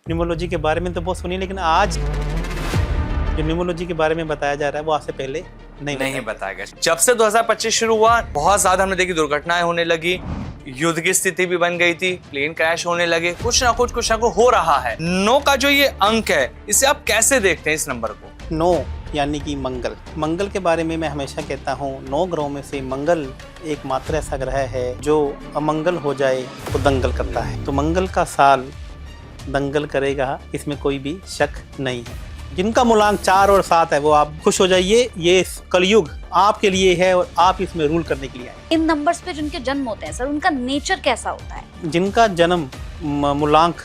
Numerology के बारे में तो बहुत सुनी, लेकिन आज जो न्यूमरोलॉजी के बारे में बताया जा रहा है वो आज से पहले नहीं बताया गया। जब से 2025 शुरू हुआ बहुत ज्यादा हमने देखी दुर्घटनाएं होने लगी, युद्ध की स्थिति भी बन गई थी, प्लेन क्रैश होने लगे, कुछ ना कुछ हो रहा है। 9 का जो ये अंक है इसे आप कैसे देखते हैं इस नंबर को? 9 यानी कि मंगल। मंगल के बारे में मैं हमेशा कहता हूँ 9 ग्रहों में से मंगल एकमात्र ऐसा ग्रह है जो अमंगल हो जाए तो दंगल करता है। तो मंगल का साल दंगल करेगा, इसमें कोई भी शक नहीं है। जिनका मूलांक 4 और 7 है वो आप खुश हो जाइए, ये कलयुग आपके लिए है और आप इसमें रूल करने के लिए आए। इन नंबर्स पे जिनके जन्म होते हैं सर, उनका नेचर कैसा होता है? जिनका जन्म मूलांक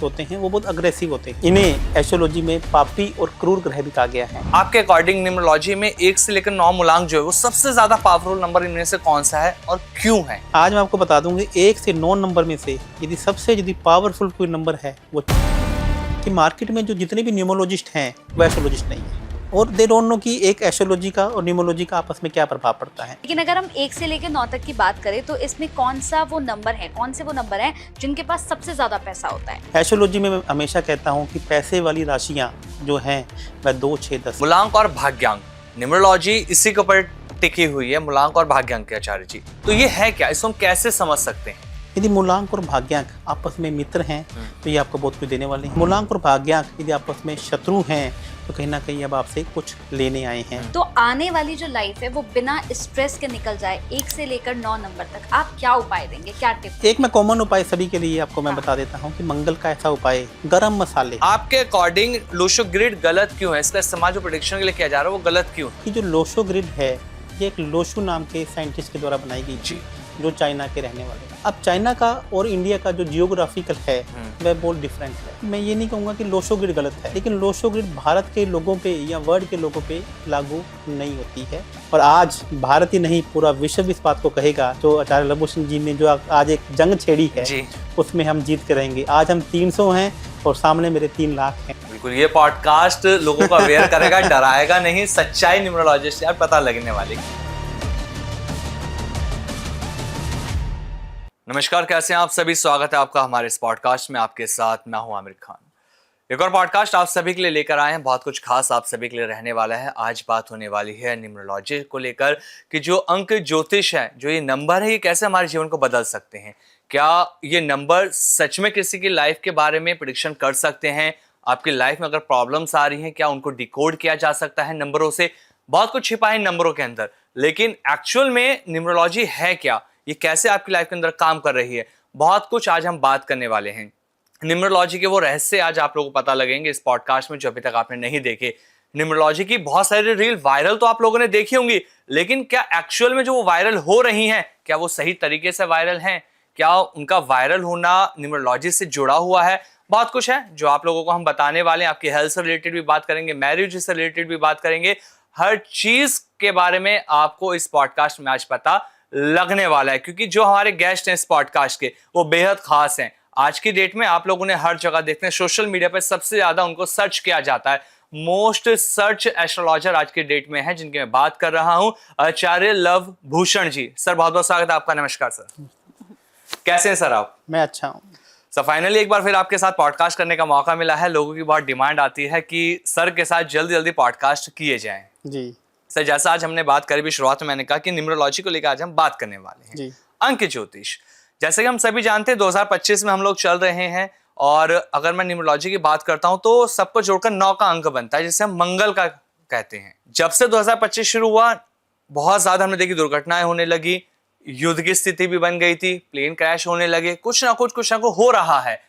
होते हैं वो बहुत अग्रेसिव होते हैं। इन्हें एस्ट्रोलॉजी में पापी और क्रूर ग्रह भी कहा गया है। आपके अकॉर्डिंग न्यूमरोलॉजी में 1 से लेकर 9 मूलांक जो है वो सबसे ज्यादा पावरफुल नंबर इनमें से कौन सा है और क्यों है? आज मैं आपको बता दूंगी 1 से 9 नंबर में से यदि पावरफुल कोई नंबर है वो कि मार्केट में जो जितने भी न्यूमरोलॉजिस्ट हैं वो एस्ट्रोलॉजिस्ट नहीं है और दे डोंट नो कि एक एस्ट्रोलॉजी का और न्यूमरोलॉजी का आपस में क्या प्रभाव पड़ता है। लेकिन अगर हम 1 से लेकर 9 तक की बात करें तो इसमें कौन से वो नंबर हैं जिनके पास सबसे ज्यादा पैसा होता है? एस्ट्रोलॉजी में मैं हमेशा कहता हूँ कि पैसे वाली राशियाँ जो हैं वह 2, 6, 10। मूलांक और भाग्यांक, न्यूमरोलॉजी इसी के ऊपर टिकी हुई है, मूलांक और भाग्यांक के आचार्य जी। तो ये है क्या, इसको हम कैसे समझ सकते हैं? यदि मूलांक और भाग्यांक आपस में मित्र हैं तो ये आपको बहुत कुछ देने वाले हैं। मूलांक और भाग्यांक यदि आपस में शत्रु हैं तो कहीं ना कहीं अब आपसे कुछ लेने आए हैं। तो आने वाली जो लाइफ है वो बिना स्ट्रेस के निकल जाए 1 से लेकर 9 नंबर तक, आप क्या उपाय देंगे, क्या टिप? एक मैं कॉमन उपाय सभी के लिए आपको मैं बता देता हूँ कि मंगल का ऐसा उपाय, गरम मसाले। आपके अकॉर्डिंग लोशो ग्रिड गलत क्यों है? इसका इस्तेमाल जो प्रेडिक्शन के लिए किया जा रहा है वो गलत क्यों? कि जो लोशो ग्रिड है ये एक लोशो नाम के साइंटिस्ट के द्वारा बनाई गई थी जो चाइना के रहने वाले। अब चाइना का और इंडिया का जो जियोग्राफिकल है वह बहुत डिफरेंट है। मैं ये नहीं कहूँगा कि लोशो ग्रिड गलत है, लेकिन लोशो ग्रिड भारत के लोगों पे या वर्ल्ड के लोगों पे लागू नहीं होती है। और आज भारत ही नहीं पूरा विश्व इस बात को कहेगा। जो आचार्य लबू सिंह जी ने जो आज एक जंग छेड़ी है उसमें हम जीत के रहेंगे। आज हम 300 हैं और सामने मेरे 3 लाख हैं। बिल्कुल, ये पॉडकास्ट लोगों को अवेयर करेगा, डराएगा नहीं, सच्चाई न्यूमरोलॉजिस्ट यार पता लगने वाली। नमस्कार, कैसे हैं आप सभी? स्वागत है आपका हमारे इस पॉडकास्ट में। आपके साथ मैं हूं आमिर खान। एक और पॉडकास्ट आप सभी के लिए लेकर आए हैं, बहुत कुछ खास आप सभी के लिए रहने वाला है। आज बात होने वाली है न्यूमरोलॉजी को लेकर कि जो अंक ज्योतिष है, जो ये नंबर है, ये कैसे हमारे जीवन को बदल सकते हैं। क्या ये नंबर सच में किसी की लाइफ के बारे में प्रेडिक्शन कर सकते हैं? आपकी लाइफ में अगर प्रॉब्लम्स आ रही हैं, क्या उनको डिकोड किया जा सकता है नंबरों से? बहुत कुछ छिपा है नंबरों के अंदर, लेकिन एक्चुअल में न्यूमरोलॉजी है क्या, ये कैसे आपकी लाइफ के अंदर काम कर रही है, बहुत कुछ आज हम बात करने वाले हैं। न्यूमरोलॉजी के वो रहस्य आज आप लोगों को पता लगेंगे इस पॉडकास्ट में जो अभी तक आपने नहीं देखे। न्यूमरोलॉजी की बहुत सारी रील वायरल तो आप लोगों ने देखी होंगी, लेकिन क्या एक्चुअल में जो वो वायरल हो रही हैं क्या वो सही तरीके से वायरल हैं? क्या उनका वायरल होना न्यूमरोलॉजी से जुड़ा हुआ है? बहुत कुछ है जो आप लोगों को हम बताने वाले हैं। आपकी हेल्थ से रिलेटेड भी बात करेंगे, मैरिज से रिलेटेड भी बात करेंगे। हर चीज के बारे में आपको इस पॉडकास्ट में आज पता लगने वाला है, क्योंकि जो हमारे गेस्ट हैं इस पॉडकास्ट के वो बेहद खास हैं। आज की डेट में आप लोगों ने हर जगह देखते हैं, सोशल मीडिया पर सबसे ज्यादा उनको सर्च किया जाता है। मोस्ट सर्च एस्ट्रोलॉजर आज की डेट में है, जिनकी मैं बात कर रहा हूं, आचार्य लव भूषण जी। सर बहुत बहुत स्वागत है आपका। नमस्कार सर, कैसे हैं सर आप? मैं अच्छा हूँ सर। फाइनली एक बार फिर आपके साथ पॉडकास्ट करने का मौका मिला है। लोगों की बहुत डिमांड आती है कि सर के साथ जल्दी जल्दी पॉडकास्ट किए जाएं जी। सर, जैसा आज हमने बात करी भी शुरुआत में, मैंने कहा कि न्यूमरोलॉजी को लेकर आज हम बात करने वाले हैं जी। अंक ज्योतिष। जैसे कि हम सभी जानते हैं 2025 में हम लोग चल रहे हैं, और अगर मैं न्यूमरोलॉजी की बात करता हूं तो सबको जोड़कर 9 का अंक बनता है, जिसे हम मंगल का कहते हैं। जब से 2025 शुरू हुआ बहुत ज्यादा हमने देखी दुर्घटनाएं होने लगी, युद्ध की स्थिति भी बन गई थी, प्लेन क्रैश होने लगे, कुछ ना कुछ हो रहा है।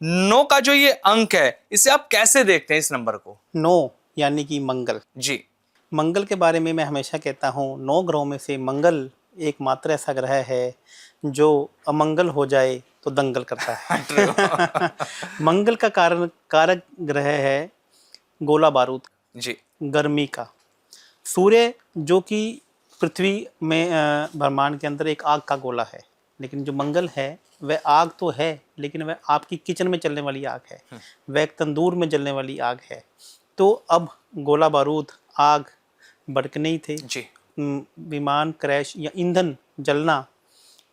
9 का जो ये अंक है इसे आप कैसे देखते हैं इस नंबर को? 9 यानी कि मंगल जी। मंगल के बारे में मैं हमेशा कहता हूँ 9 ग्रहों में से मंगल एकमात्र ऐसा ग्रह है जो अमंगल हो जाए तो दंगल करता है। मंगल का कारक ग्रह है गोला बारूद जी, गर्मी का। सूर्य जो कि पृथ्वी में ब्रह्मांड के अंदर एक आग का गोला है, लेकिन जो मंगल है वह आग तो है, लेकिन वह आपकी किचन में चलने वाली आग है, वह एक तंदूर में जलने वाली आग है। तो अब गोला बारूद, आग भड़कने ही थे जी, विमान क्रैश या ईंधन जलना,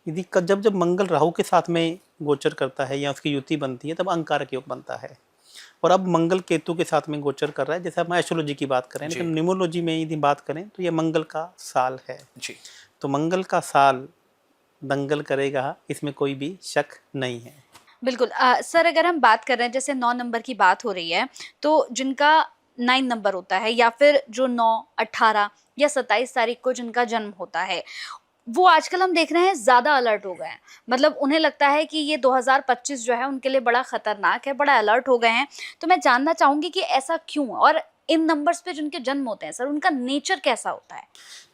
यदि जब जब मंगल राहु के साथ में गोचर करता है या उसकी युति बनती है तब अंगारक योग बनता है। और अब मंगल केतु के साथ में गोचर कर रहा है, जैसे हम एस्ट्रोलॉजी की बात करें, लेकिन न्यूमरोलॉजी में यदि बात करें तो ये मंगल का साल है जी। तो मंगल का साल दंगल करेगा, इसमें कोई भी शक नहीं है। बिल्कुल। सर अगर हम बात कर रहे हैं जैसे 9 नंबर की बात हो रही है, तो जिनका 9 नंबर होता है या फिर जो 9, 18 या 27 तारीख को जिनका जन्म होता है, वो आजकल हम देख रहे हैं ज़्यादा अलर्ट हो गए हैं। मतलब उन्हें लगता है कि ये 2025 जो है उनके लिए बड़ा खतरनाक है, बड़ा अलर्ट हो गए हैं। तो मैं जानना चाहूँगी कि ऐसा क्यों? और इन नंबर्स पे जिनके जन्म होते हैं सर, उनका नेचर कैसा होता है?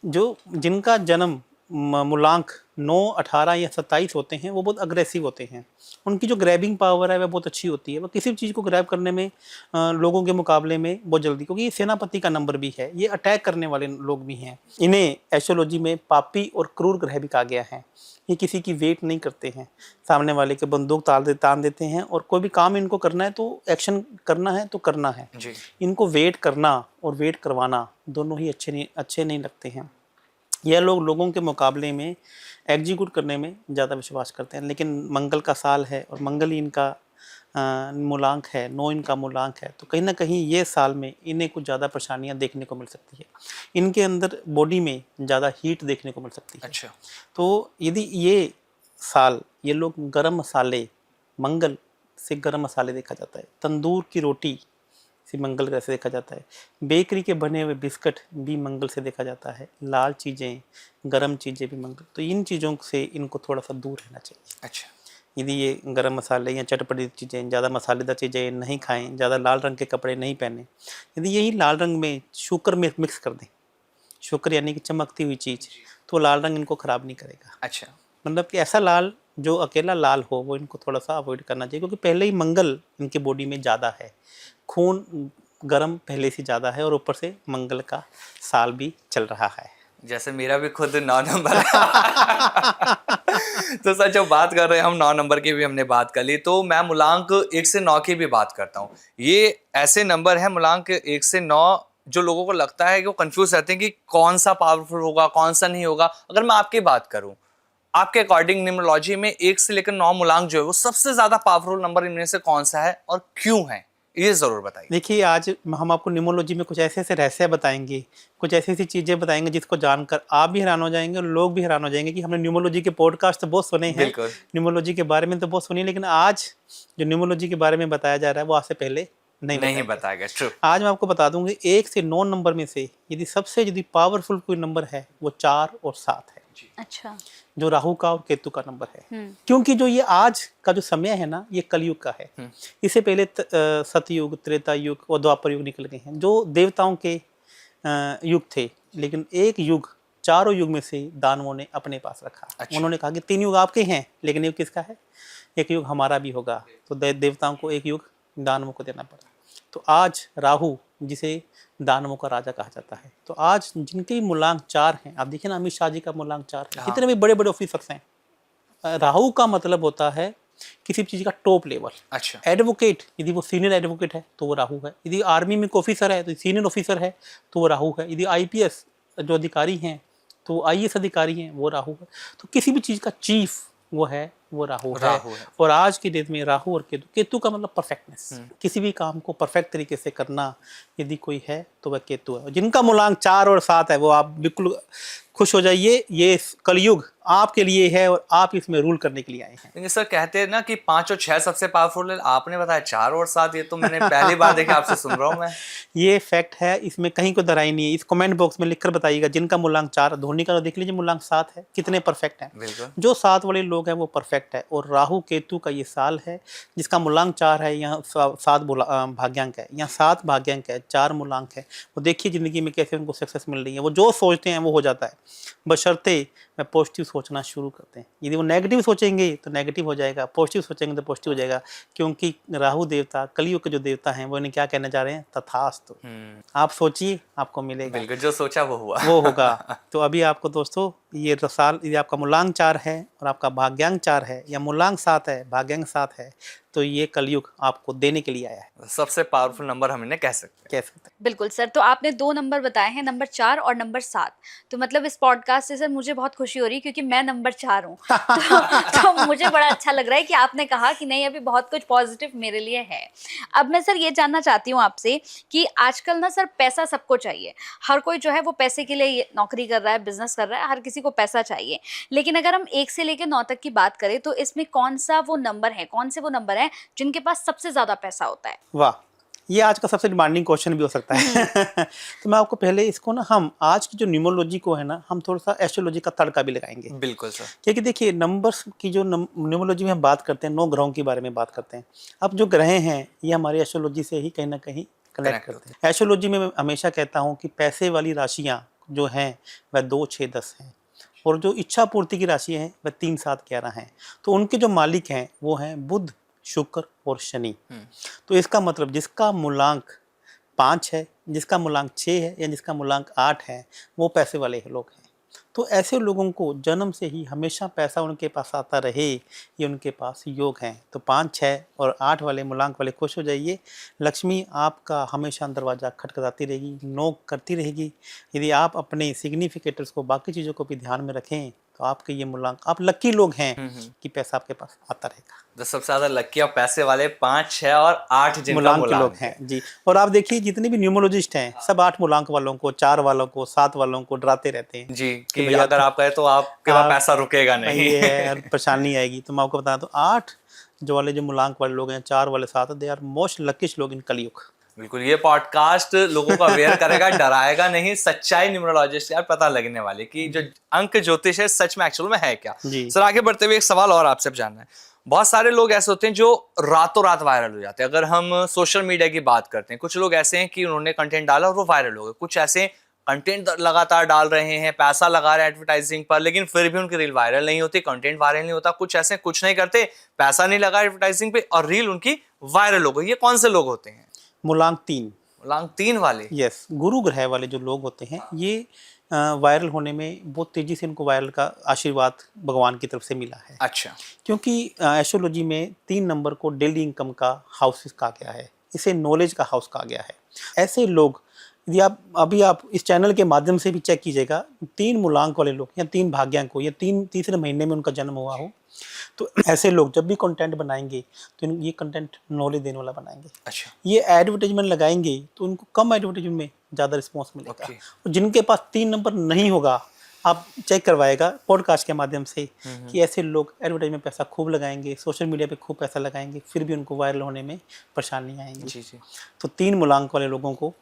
जो जिनका जन्म मूलांक 9, 18 या 27 होते हैं वो बहुत अग्रेसिव होते हैं। उनकी जो ग्रैबिंग पावर है वह बहुत अच्छी होती है। वो किसी भी चीज़ को ग्रैब करने में लोगों के मुकाबले में बहुत जल्दी, क्योंकि ये सेनापति का नंबर भी है, ये अटैक करने वाले लोग भी हैं। इन्हें एस्ट्रोलॉजी में पापी और क्रूर ग्रह भी कहा गया है। ये किसी की वेट नहीं करते हैं, सामने वाले के बंदूक तान देते हैं और कोई भी काम इनको करना है तो एक्शन करना है तो करना है जी। इनको वेट करना और वेट करवाना दोनों ही अच्छे नहीं लगते हैं। यह लोग लोगों के मुकाबले में एग्जीक्यूट करने में ज़्यादा विश्वास करते हैं। लेकिन मंगल का साल है और मंगल ही इनका मूलांक है, 9 इनका मूलांक है, तो कहीं ना कहीं ये साल में इन्हें कुछ ज़्यादा परेशानियां देखने को मिल सकती है। इनके अंदर बॉडी में ज़्यादा हीट देखने को मिल सकती है। अच्छा। तो यदि ये साल ये लोग गरम मसाले, मंगल से गरम मसाले देखा जाता है, तंदूर की रोटी से मंगल ग्रह से देखा जाता है, बेकरी के बने हुए बिस्किट भी मंगल से देखा जाता है, लाल चीज़ें, गरम चीज़ें भी मंगल। तो इन चीज़ों से इनको थोड़ा सा दूर रहना चाहिए। अच्छा। यदि ये गरम मसाले या चटपटी चीज़ें, ज़्यादा मसालेदार चीज़ें नहीं खाएं, ज़्यादा लाल रंग के कपड़े नहीं पहने, यदि यही लाल रंग में शुक्र में मिक्स कर दें, शुक्र यानी कि चमकती हुई चीज़, तो लाल रंग इनको ख़राब नहीं करेगा। अच्छा। मतलब कि ऐसा लाल जो अकेला लाल हो वो इनको थोड़ा सा अवॉइड करना चाहिए, क्योंकि पहले ही मंगल इनके बॉडी में ज़्यादा है, खून गर्म पहले से ज़्यादा है और ऊपर से मंगल का साल भी चल रहा है। जैसे मेरा भी खुद 9 नंबर है। तो सर जब बात कर रहे हैं हम 9 नंबर की भी हमने बात कर ली, तो मैं मूलांक 1 से 9 की भी बात करता हूँ। ये ऐसे नंबर है मूलांक 1 से 9 जो लोगों को लगता है कि वो कंफ्यूज रहते हैं कि कौन सा पावरफुल होगा कौन सा नहीं होगा। अगर मैं आपकी बात करूं, आपके अकॉर्डिंग न्यूमरोलॉजी में 1 से लेकर 9 मूलांक जो है वो सबसे ज्यादा पावरफुल नंबर इनमें से कौन सा है और क्यों है, ये जरूर बताइए। देखिए, आज हम आपको न्यूमरोलॉजी में कुछ ऐसे ऐसे रहस्य बताएंगे, कुछ ऐसी ऐसी चीज़ें बताएंगे जिसको जानकर आप भी हैरान हो जाएंगे और लोग भी हैरान हो जाएंगे कि हमने न्यूमरोलॉजी के पॉडकास्ट तो बहुत सुने हैं, न्यूमरोलॉजी के बारे में तो बहुत सुनी, लेकिन आज जो न्यूमरोलॉजी के बारे में बताया जा रहा है वो आज से पहले नहीं बताया गया। ट्रू। आज मैं आपको बता दूंगी 1 से 9 नंबर में से यदि पावरफुल कोई नंबर है वो 4 और 7 है। अच्छा। जो राहु का और केतु का नंबर है। क्योंकि जो ये आज का जो समय है ना, ये कलयुग का है। इससे पहले सतयुग, त्रेता युग और द्वापर युग निकल गए हैं जो देवताओं के युग थे, लेकिन एक युग चारों युग में से दानवों ने अपने पास रखा। अच्छा। उन्होंने कहा कि 3 युग आपके हैं, लेकिन युग किसका है? एक युग हमारा भी होगा। तो देवताओं को एक युग दानवों को देना पड़ा। तो आज राहु, जिसे दानवों का राजा कहा जाता है, तो आज जिनके मूलांक 4 हैं, आप देखिए ना अमित शाह जी का मूलांक 4 है। जितने भी बड़े बड़े ऑफिसर्स हैं, राहु का मतलब होता है किसी भी चीज़ का टॉप लेवल। अच्छा। एडवोकेट, यदि वो सीनियर एडवोकेट है तो वो राहु है। यदि आर्मी में ऑफिसर है तो सीनियर ऑफिसर है तो वो राहु है। यदि IPS जो अधिकारी हैं तो IAS अधिकारी हैं, वो राहु है। तो किसी भी चीज़ का चीफ वो है, वो राहु है। और आज के डेट में राहु और केतु का मतलब परफेक्टनेस, किसी भी काम को परफेक्ट तरीके से करना यदि कोई है तो वह केतु है। जिनका मूलांक 4 और 7 है वो आप बिल्कुल खुश हो जाइए, ये कलयुग आपके लिए है और आप इसमें रूल करने के लिए आए हैं। लेकिन सर कहते हैं ना कि 5 और 6 सबसे पावरफुल है, आपने बताया 4 और 7, ये तो मैंने पहली बार देखा, आपसे सुन रहा हूँ मैं। ये फैक्ट है, इसमें कहीं कोई दराई नहीं है। इस कमेंट बॉक्स में लिखकर बताइएगा जिनका मूलांक 4, धोनी का तो देख लीजिए मूलांक 7 है, कितने परफेक्ट हैं। जो 7 वाले लोग हैं वो परफेक्ट है। और राहु केतु का ये साल है जिसका मूलांक 4 है, यहाँ 7 भाग्यांक है, यहाँ 7 भाग्यांक है, 4 मूलांक है। वो देखिए ज़िंदगी में कैसे उनको सक्सेस मिल रही है। वो जो सोचते हैं वो हो जाता है, बशर्ते मैं पॉजिटिव सोचना शुरू करते हैं। यदि वो नेगेटिव सोचेंगे तो नेगेटिव हो जाएगा, पॉजिटिव सोचेंगे तो पॉजिटिव हो जाएगा। क्योंकि राहु देवता, कलयुग के जो देवता हैं, वो इन्हें क्या कहना चाह रहे हैं? तथास्तु। आप सोचिए, आपको मिलेगा। बिल्कुल, जो सोचा वो हुआ, वो होगा। तो अभी आपको दोस्तों ये साल, यदि आपका मूलांक 4 है और आपका भाग्यांक 4 है, या मूलांक 7 है, भाग्यांक 7 है, तो ये कलयुग आपको देने के लिए आया है। सबसे पावरफुल नंबर हम इन्हें कह सकते हैं। बिल्कुल सर। तो आपने 2 नंबर बताए हैं, नंबर 4 और नंबर 7। तो मतलब इस पॉडकास्ट से सर मुझे बहुत खुशी हो रही है क्योंकि मैं नंबर 4 हूँ। तो मुझे बड़ा अच्छा लग रहा है कि आपने कहा कि नहीं, अभी बहुत कुछ पॉजिटिव मेरे लिए है। अब मैं सर ये जानना चाहती हूँ आपसे कि आजकल ना सर पैसा सबको चाहिए, हर कोई जो है वो पैसे के लिए नौकरी कर रहा है, बिजनेस कर रहा है, हर किसी को पैसा चाहिए। लेकिन अगर हम 1 से लेकर 9 तक की बात करें तो इसमें कौन सा वो नंबर है, कौन से वो नंबर है जिनके पास सबसे ज्यादा पैसा होता है? वाह, ये आज का सबसे डिमांडिंग क्वेश्चन भी हो सकता है। तो मैं आपको पहले इसको ना, हम आज की जो न्यूमरोलॉजी को है ना, हम थोड़ा सा एस्ट्रोलॉजी का तड़का भी लगाएंगे। बिल्कुल सर। क्योंकि देखिए, नंबर्स की जो न्यूमरोलॉजी में हम बात करते हैं, 9 ग्रहों के बारे में बात करते हैं। अब जो ग्रह हैं ये हमारी एस्ट्रोलॉजी से ही कहीं ना कहीं कनेक्ट करते हैं। एस्ट्रोलॉजी में मैं हमेशा कहता हूँ कि पैसे वाली राशियाँ जो हैं वह 2, 6, 10 हैं, और जो इच्छा पूर्ति की राशि हैं वह 3, 7, 11 हैं। तो उनके जो मालिक हैं वो हैं बुध, शुक्र और शनि। तो इसका मतलब जिसका मूलांक 5 है, जिसका मूलांक 6 है या जिसका मूलांक 8 है, वो पैसे वाले लोग हैं। तो ऐसे लोगों को जन्म से ही हमेशा पैसा उनके पास आता रहे, ये उनके पास योग हैं। तो 5, 6 और 8 वाले मूलांक वाले खुश हो जाइए, लक्ष्मी आपका हमेशा दरवाज़ा खटखटाती रहेगी, नोक करती रहेगी। यदि आप अपने सिग्निफिकेटर्स को, बाकी चीज़ों को भी ध्यान में रखें तो आपके ये मूलांक, आप लकी लोग हैं कि पैसा आपके पास आता रहेगा। तो सबसे ज्यादा लकी और पैसे वाले 5, 6 और 8 जिनका मूलांक के लोग मूलांक हैं जी। और आप देखिए जितने भी न्यूमरोलॉजिस्ट हैं सब 8 मूलांक वालों को, 4 वालों को, 7 वालों को डराते रहते हैं जी कि भैया अगर आप कहे तो आपके पास पैसा रुकेगा नहीं। ये है, परेशानी आएगी। तो मैं आपको बता दूं, 8 जो वाले जो मूलांक वाले लोग हैं, 4 वाले 7, दे आर मोस्ट लकीस्ट लोग इन कलयुग। बिल्कुल, ये पॉडकास्ट लोगों को अवेयर करेगा, डराएगा नहीं। सच्चाई न्यूमरोलॉजिस्ट यार पता लगने वाली कि जो अंक ज्योतिष है सच में एक्चुअल में है क्या। जी। सर आगे बढ़ते हुए एक सवाल और आपसे जानना है। बहुत सारे लोग ऐसे होते हैं जो रातों रात वायरल हो जाते हैं। अगर हम सोशल मीडिया की बात करते हैं, कुछ लोग ऐसे हैं कि उन्होंने कंटेंट डाला और वो वायरल हो गए। कुछ ऐसे कंटेंट लगातार डाल रहे हैं, पैसा लगा रहे हैं एडवर्टाइजिंग पर, लेकिन फिर भी उनकी रील वायरल नहीं होती, कंटेंट वायरल नहीं होता। कुछ ऐसे कुछ नहीं करते, पैसा नहीं लगा एडवर्टाइजिंग पे और रील उनकी वायरल हो गई। ये कौन से लोग होते हैं? मूलांक 3, मूलांक 3 वाले। यस, गुरु ग्रह वाले जो लोग होते हैं, ये वायरल होने में बहुत तेजी से इनको वायरल का आशीर्वाद भगवान की तरफ से मिला है। अच्छा। क्योंकि एस्ट्रोलॉजी में 3 नंबर को डेली इनकम का हाउस कहा गया है, इसे नॉलेज का हाउस कहा गया है। ऐसे लोग, यदि आप इस चैनल के माध्यम से भी चेक कीजिएगा, 3 मूलांक वाले लोग या 3 भाग्यांक को, या तीसरे महीने में उनका जन्म हुआ हो, तो ऐसे लोग जब भी कंटेंट बनाएंगे तो ये कंटेंट नॉलेज देने वाला बनाएंगे। अच्छा। ये एडवर्टाइजमेंट लगाएंगे तो उनको कम एडवर्टाइजमेंट में ज़्यादा रिस्पॉन्स मिलेगा। और जिनके पास 3 नंबर नहीं होगा, आप चेक करवाएगा पॉडकास्ट के माध्यम से कि ऐसे लोग एडवर्टाइजमेंट पैसा खूब लगाएंगे, सोशल मीडिया पे खूब पैसा लगाएंगे, फिर भी उनको वायरल होने में परेशानी आएंगी। जी जी। तो 3 मूलांक वाले लोगों को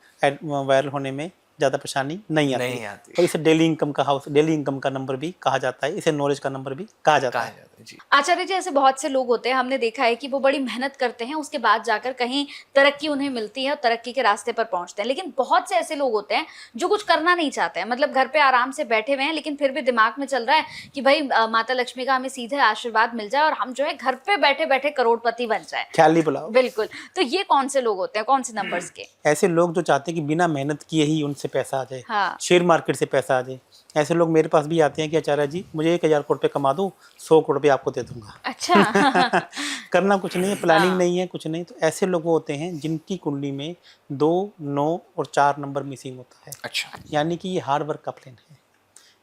वायरल होने में ज़्यादा परेशानी नहीं आती। और इसे डेली इनकम का हाउस, डेली इनकम का नंबर भी कहा जाता है, इसे नॉलेज का नंबर भी कहा जाता है। जी। आचार्य जी, ऐसे बहुत से लोग होते हैं, हमने देखा है कि वो बड़ी मेहनत करते हैं, उसके बाद जाकर कहीं तरक्की उन्हें मिलती है और तरक्की के रास्ते पर पहुंचते हैं। लेकिन बहुत से ऐसे लोग होते हैं जो कुछ करना नहीं चाहते हैं, मतलब घर पे आराम से बैठे हुए हैं, लेकिन फिर भी दिमाग में चल रहा है कि भाई माता लक्ष्मी का हमें सीधे आशीर्वाद मिल जाए और हम जो है घर पे बैठे बैठे करोड़पति बन जाए। ख्याली बुलाओ। बिल्कुल। तो ये कौन से लोग होते हैं, कौन से नंबर्स के? ऐसे लोग जो चाहते हैं कि बिना मेहनत किए ही उनसे पैसा आ जाए। हाँ। शेयर मार्केट से पैसा आ जाए। ऐसे लोग मेरे पास भी आते हैं कि आचार्य जी मुझे 1000 करोड़ रुपये कमा दो, 100 करोड़ रुपये आपको दे दूंगा। अच्छा। करना कुछ नहीं है, प्लानिंग नहीं है, कुछ नहीं। तो ऐसे लोग होते हैं जिनकी कुंडली में 2, 9 और 4 नंबर मिसिंग होता है। अच्छा। यानी कि ये हार्ड वर्क का प्लेन है,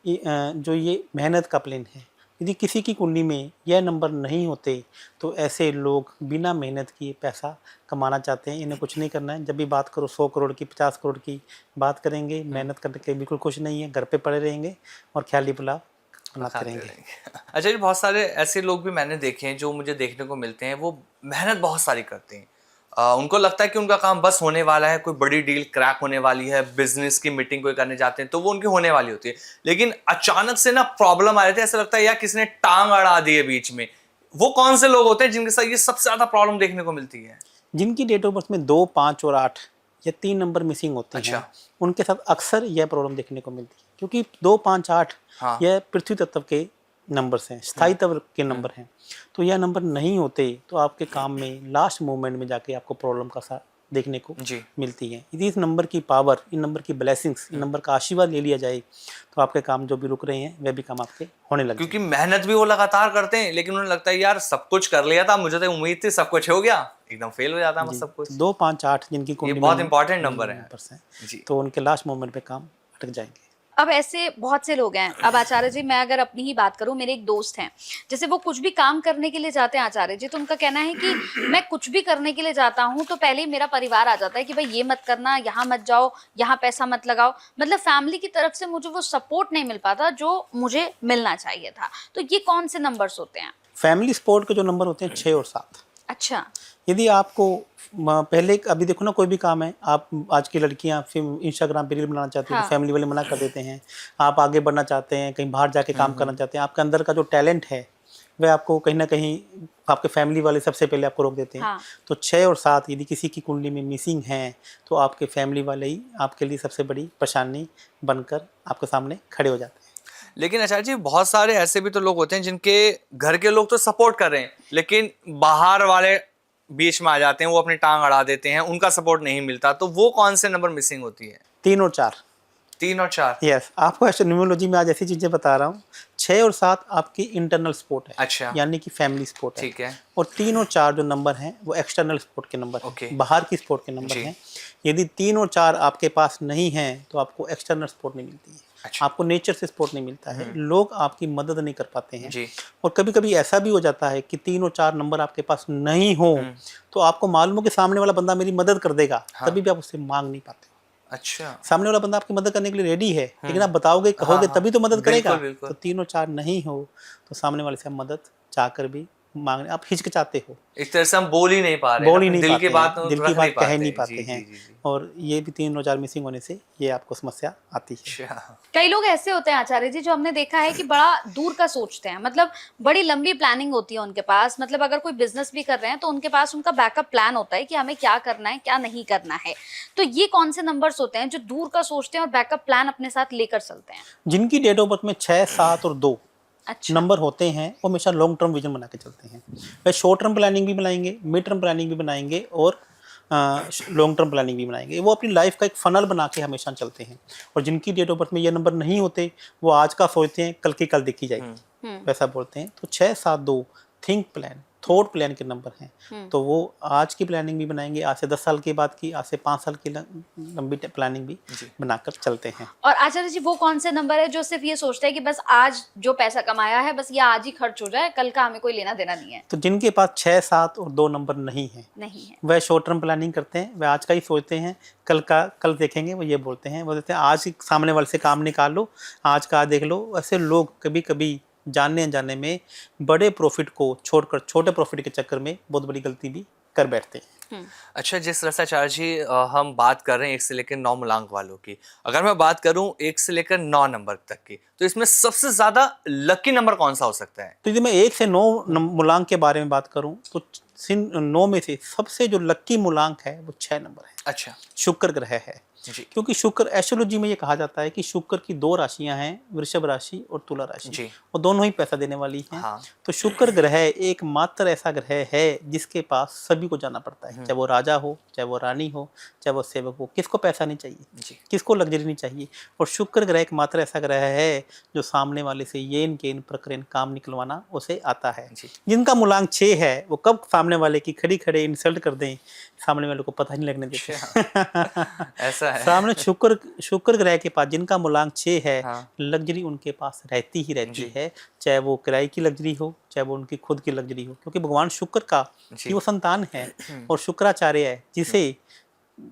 ये मेहनत का प्लेन है। यदि किसी की कुंडली में यह नंबर नहीं होते तो ऐसे लोग बिना मेहनत किए पैसा कमाना चाहते हैं। इन्हें कुछ नहीं करना है। जब भी बात करो 100 करोड़ की, 50 करोड़ की बात करेंगे, मेहनत करने के बिल्कुल खुश नहीं है, घर पे पड़े रहेंगे और ख्याली पुलाव बनाते रहेंगे। अच्छा जी, बहुत सारे ऐसे लोग भी मैंने देखे हैं जो मुझे देखने को मिलते हैं, वो मेहनत बहुत सारी करते हैं। उनको लगता है कि उनका काम बस होने वाला है, कोई बड़ी डील क्रैक होने वाली है, बिजनेस की मीटिंग कोई करने जाते हैं तो वो उनकी होने वाली होती है, लेकिन अचानक से ना प्रॉब्लम आ जाती है। ऐसा लगता है यार किसी ने टांग अड़ा दी है बीच में। वो कौन से लोग होते हैं जिनके साथ ये सबसे ज्यादा प्रॉब्लम देखने को मिलती है? जिनकी डेट ऑफ बर्थ में 2, 5 और 8 या 3 नंबर मिसिंग होते हैं, उनके साथ अक्सर यह प्रॉब्लम देखने को मिलती है। क्योंकि 2, 5, 8 यह पृथ्वी तत्व के नंबर्स हैं, स्थायी तत्व के नंबर हैं। तो यह नंबर नहीं होते तो आपके काम में लास्ट मोमेंट में जाके आपको प्रॉब्लम का साथ देखने को मिलती है। यदि इस नंबर की पावर, इन नंबर की ब्लेसिंग्स, इन नंबर का आशीर्वाद ले लिया जाए तो आपके काम जो भी रुक रहे हैं वह भी काम आपके होने लगे। क्योंकि मेहनत भी वो लगातार करते हैं, लेकिन उन्हें लगता है यार सब कुछ कर लिया था, मुझे तो उम्मीद थी सब कुछ हो गया, एकदम फेल हो जाता है सब कुछ। 2, 5, 8 जिनकी कुंडली बहुत इंपॉर्टेंट नंबर है तो उनके लास्ट मोमेंट पे काम अटक जाएंगे। अब ऐसे बहुत से लोग हैं। अब आचार्य जी, मैं अगर अपनी ही बात करूं, मेरे एक दोस्त हैं, जैसे वो कुछ भी काम करने के लिए जाते हैं आचार्य जी, तो उनका कहना है कि मैं कुछ भी करने के लिए जाता हूं तो पहले ही मेरा परिवार आ जाता है कि भाई ये मत करना, यहाँ मत जाओ, यहाँ पैसा मत लगाओ। मतलब फैमिली की तरफ से मुझे वो सपोर्ट नहीं मिल पाता जो मुझे मिलना चाहिए था। तो ये कौन से नंबर्स होते हैं? फैमिली सपोर्ट के जो नंबर होते हैं 6 और 7। अच्छा। यदि आपको पहले अभी देखो ना, कोई भी काम है, आप आज की लड़कियां फिर इंस्टाग्राम पे रील बनाना चाहती हैं हाँ। तो फैमिली वाले मना कर देते हैं। आप आगे बढ़ना चाहते हैं, कहीं बाहर जाके काम करना चाहते हैं, आपके अंदर का जो टैलेंट है वह आपको कहीं ना कहीं आपके फैमिली वाले सबसे पहले आपको रोक देते हैं। हाँ। तो 6 और 7 यदि किसी की कुंडली में मिसिंग हैं तो आपके फैमिली वाले ही आपके लिए सबसे बड़ी परेशानी बनकर आपके सामने खड़े हो जाते हैं। लेकिन आचार्य जी, बहुत सारे ऐसे भी तो लोग होते हैं जिनके घर के लोग तो सपोर्ट कर रहे हैं, लेकिन बाहर वाले बीच में आ जाते हैं, वो अपनी टांग अड़ा देते हैं, उनका सपोर्ट नहीं मिलता। तो वो कौन से नंबर मिसिंग होती है? 3 और 4। 3 और 4। यस, आपको एस्ट्रोनॉमोलॉजी में आज ऐसी चीजें बता रहा हूँ। 6 और 7 आपकी इंटरनल सपोर्ट है। अच्छा। यानी कि फैमिली सपोर्ट है। ठीक है। और 3 और 4 जो नंबर हैं वो एक्सटर्नल सपोर्ट के नंबर ओके। हैं, बाहर की सपोर्ट के नंबर जी। हैं। यदि 3 और 4 आपके पास नहीं हैं तो आपको एक्सटर्नल सपोर्ट नहीं मिलती है। अच्छा। आपको नेचर से सपोर्ट नहीं मिलता है, लोग आपकी मदद नहीं कर पाते हैं। जी। और कभी कभी ऐसा भी हो जाता है कि 3 और 4 नंबर आपके पास नहीं हो तो आपको मालूम हो कि सामने वाला बंदा मेरी मदद कर देगा, तभी भी आप उससे मांग नहीं पाते। अच्छा। सामने वाला बंदा आपकी मदद करने के लिए रेडी है, लेकिन आप बताओगे, कहोगे, तभी तो मदद करेगा। बिल्कुल। तो 3 और 4 नहीं हो तो सामने वाले से आप मदद चाहकर भी मांगने आप हिचकिचाते हो, एक तरह से हम बोल ही नहीं पा रहे हैं, बोल ही अपने नहीं दिल की पाते बात हैं, दिल रख की बात कह नहीं जी, पाते जी, हैं। जी, जी। और ये भी 3 और 4 मिसिंग होने से ये आपको समस्या आती है। अच्छा। कई लोग ऐसे होते हैं आचार्य जी, जो हमने देखा है कि बड़ा दूर का सोचते हैं, मतलब बड़ी लंबी प्लानिंग होती है उनके पास। मतलब अगर कोई बिजनेस भी कर रहे हैं तो उनके पास उनका बैकअप प्लान होता है कि हमें क्या करना है, क्या नहीं करना है। तो ये कौन से नंबर्स होते हैं जो दूर का सोचते हैं और बैकअप प्लान अपने साथ लेकर चलते हैं? जिनकी डेट ऑफ बर्थ में 6, 7 और 2 अच्छा। नंबर होते हैं वो हमेशा लॉन्ग टर्म विजन बना के चलते हैं। वह शॉर्ट टर्म प्लानिंग भी बनाएंगे, मिड टर्म प्लानिंग भी बनाएंगे और लॉन्ग टर्म प्लानिंग भी बनाएंगे। वो अपनी लाइफ का एक फनल बना के हमेशा चलते हैं। और जिनकी डेट ऑफ बर्थ में ये नंबर नहीं होते वो आज का सोचते हैं, कल की कल देखी जाएगी, वैसा बोलते हैं। तो 6, 7, 2 थिंक प्लान, थॉट प्लान के नंबर हैं। तो वो आज की प्लानिंग भी बनाएंगे, आज से 10 साल के बाद की, आज से 5 साल की लंबी प्लानिंग भी बनाकर चलते हैं। और आचार्य जी, वो कौन से नंबर है जो सिर्फ ये सोचता है कि बस आज जो पैसा कमाया है बस ये आज ही खर्च हो जाए, कल का हमें कोई लेना देना नहीं है? तो जिनके पास 6, 7 और 2 नंबर नहीं है वह शॉर्ट टर्म प्लानिंग करते हैं, वह आज का ही सोचते हैं, कल का कल देखेंगे। वो ये बोलते हैं, वो कहते हैं आज ही सामने वाले से काम निकाल लो, आज का आज देख लो। ऐसे लोग कभी कभी जानने अनजाने में बड़े प्रॉफिट को छोड़कर छोटे प्रॉफिट के चक्कर में बहुत बड़ी गलती भी कर बैठते हैं। अच्छा, जिस तरह से आचार्य जी हम बात कर रहे हैं 1 से लेकर 9 मूलांक वालों की, अगर मैं बात करूं 1 से लेकर 9 नंबर तक की, तो इसमें सबसे ज्यादा लकी नंबर कौन सा हो सकता है? तो यदि मैं 1 से 9 मूलांक के बारे में बात करूं तो 9 में से सबसे जो लकी मूलांक है वो 6 नंबर है। अच्छा। शुक्र ग्रह है। जी। क्योंकि शुक्र, एस्ट्रोलॉजी में ये कहा जाता है कि शुक्र की 2 राशियां हैं, वृषभ राशि और तुला राशि। जी। वो दोनों ही पैसा देने वाली हैं। हाँ। तो शुक्र ग्रह एकमात्र ऐसा ग्रह है जिसके पास सभी को जाना पड़ता है, चाहे वो राजा हो, चाहे वो रानी हो, चाहे वो सेवक हो। किसको पैसा नहीं चाहिए, जी। किसको लग्जरी नहीं चाहिए। और शुक्र ग्रह एकमात्र ऐसा ग्रह है जो सामने वाले से येन केन प्रकरण काम निकलवाना उसे आता है। जिनका मूलांक 6 है वो कब सामने वाले की खड़ी खड़े इंसल्ट कर दें, सामने वाले को पता नहीं लगने देते। ऐसा है। सामने शुक्र ग्रह के पास जिनका मूलांक 6 है, हाँ। लग्जरी उनके पास रहती ही रहती है, चाहे वो किराए की लग्जरी हो, चाहे वो उनकी खुद की लग्जरी हो। क्योंकि भगवान शुक्र का ही वो संतान है और शुक्राचार्य है जिसे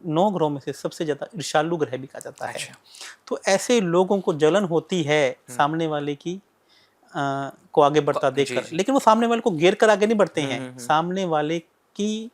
9 ग्रहों में से सबसे ज्यादा ईर्ष्यालु ग्रह भी कहा जाता है। अच्छा। तो ऐसे लोगों को जलन होती है सामने वाले की को आगे बढ़ता देखकर, लेकिन वो सामने वाले को घेर कर आगे नहीं बढ़ते हैं। सामने वाले की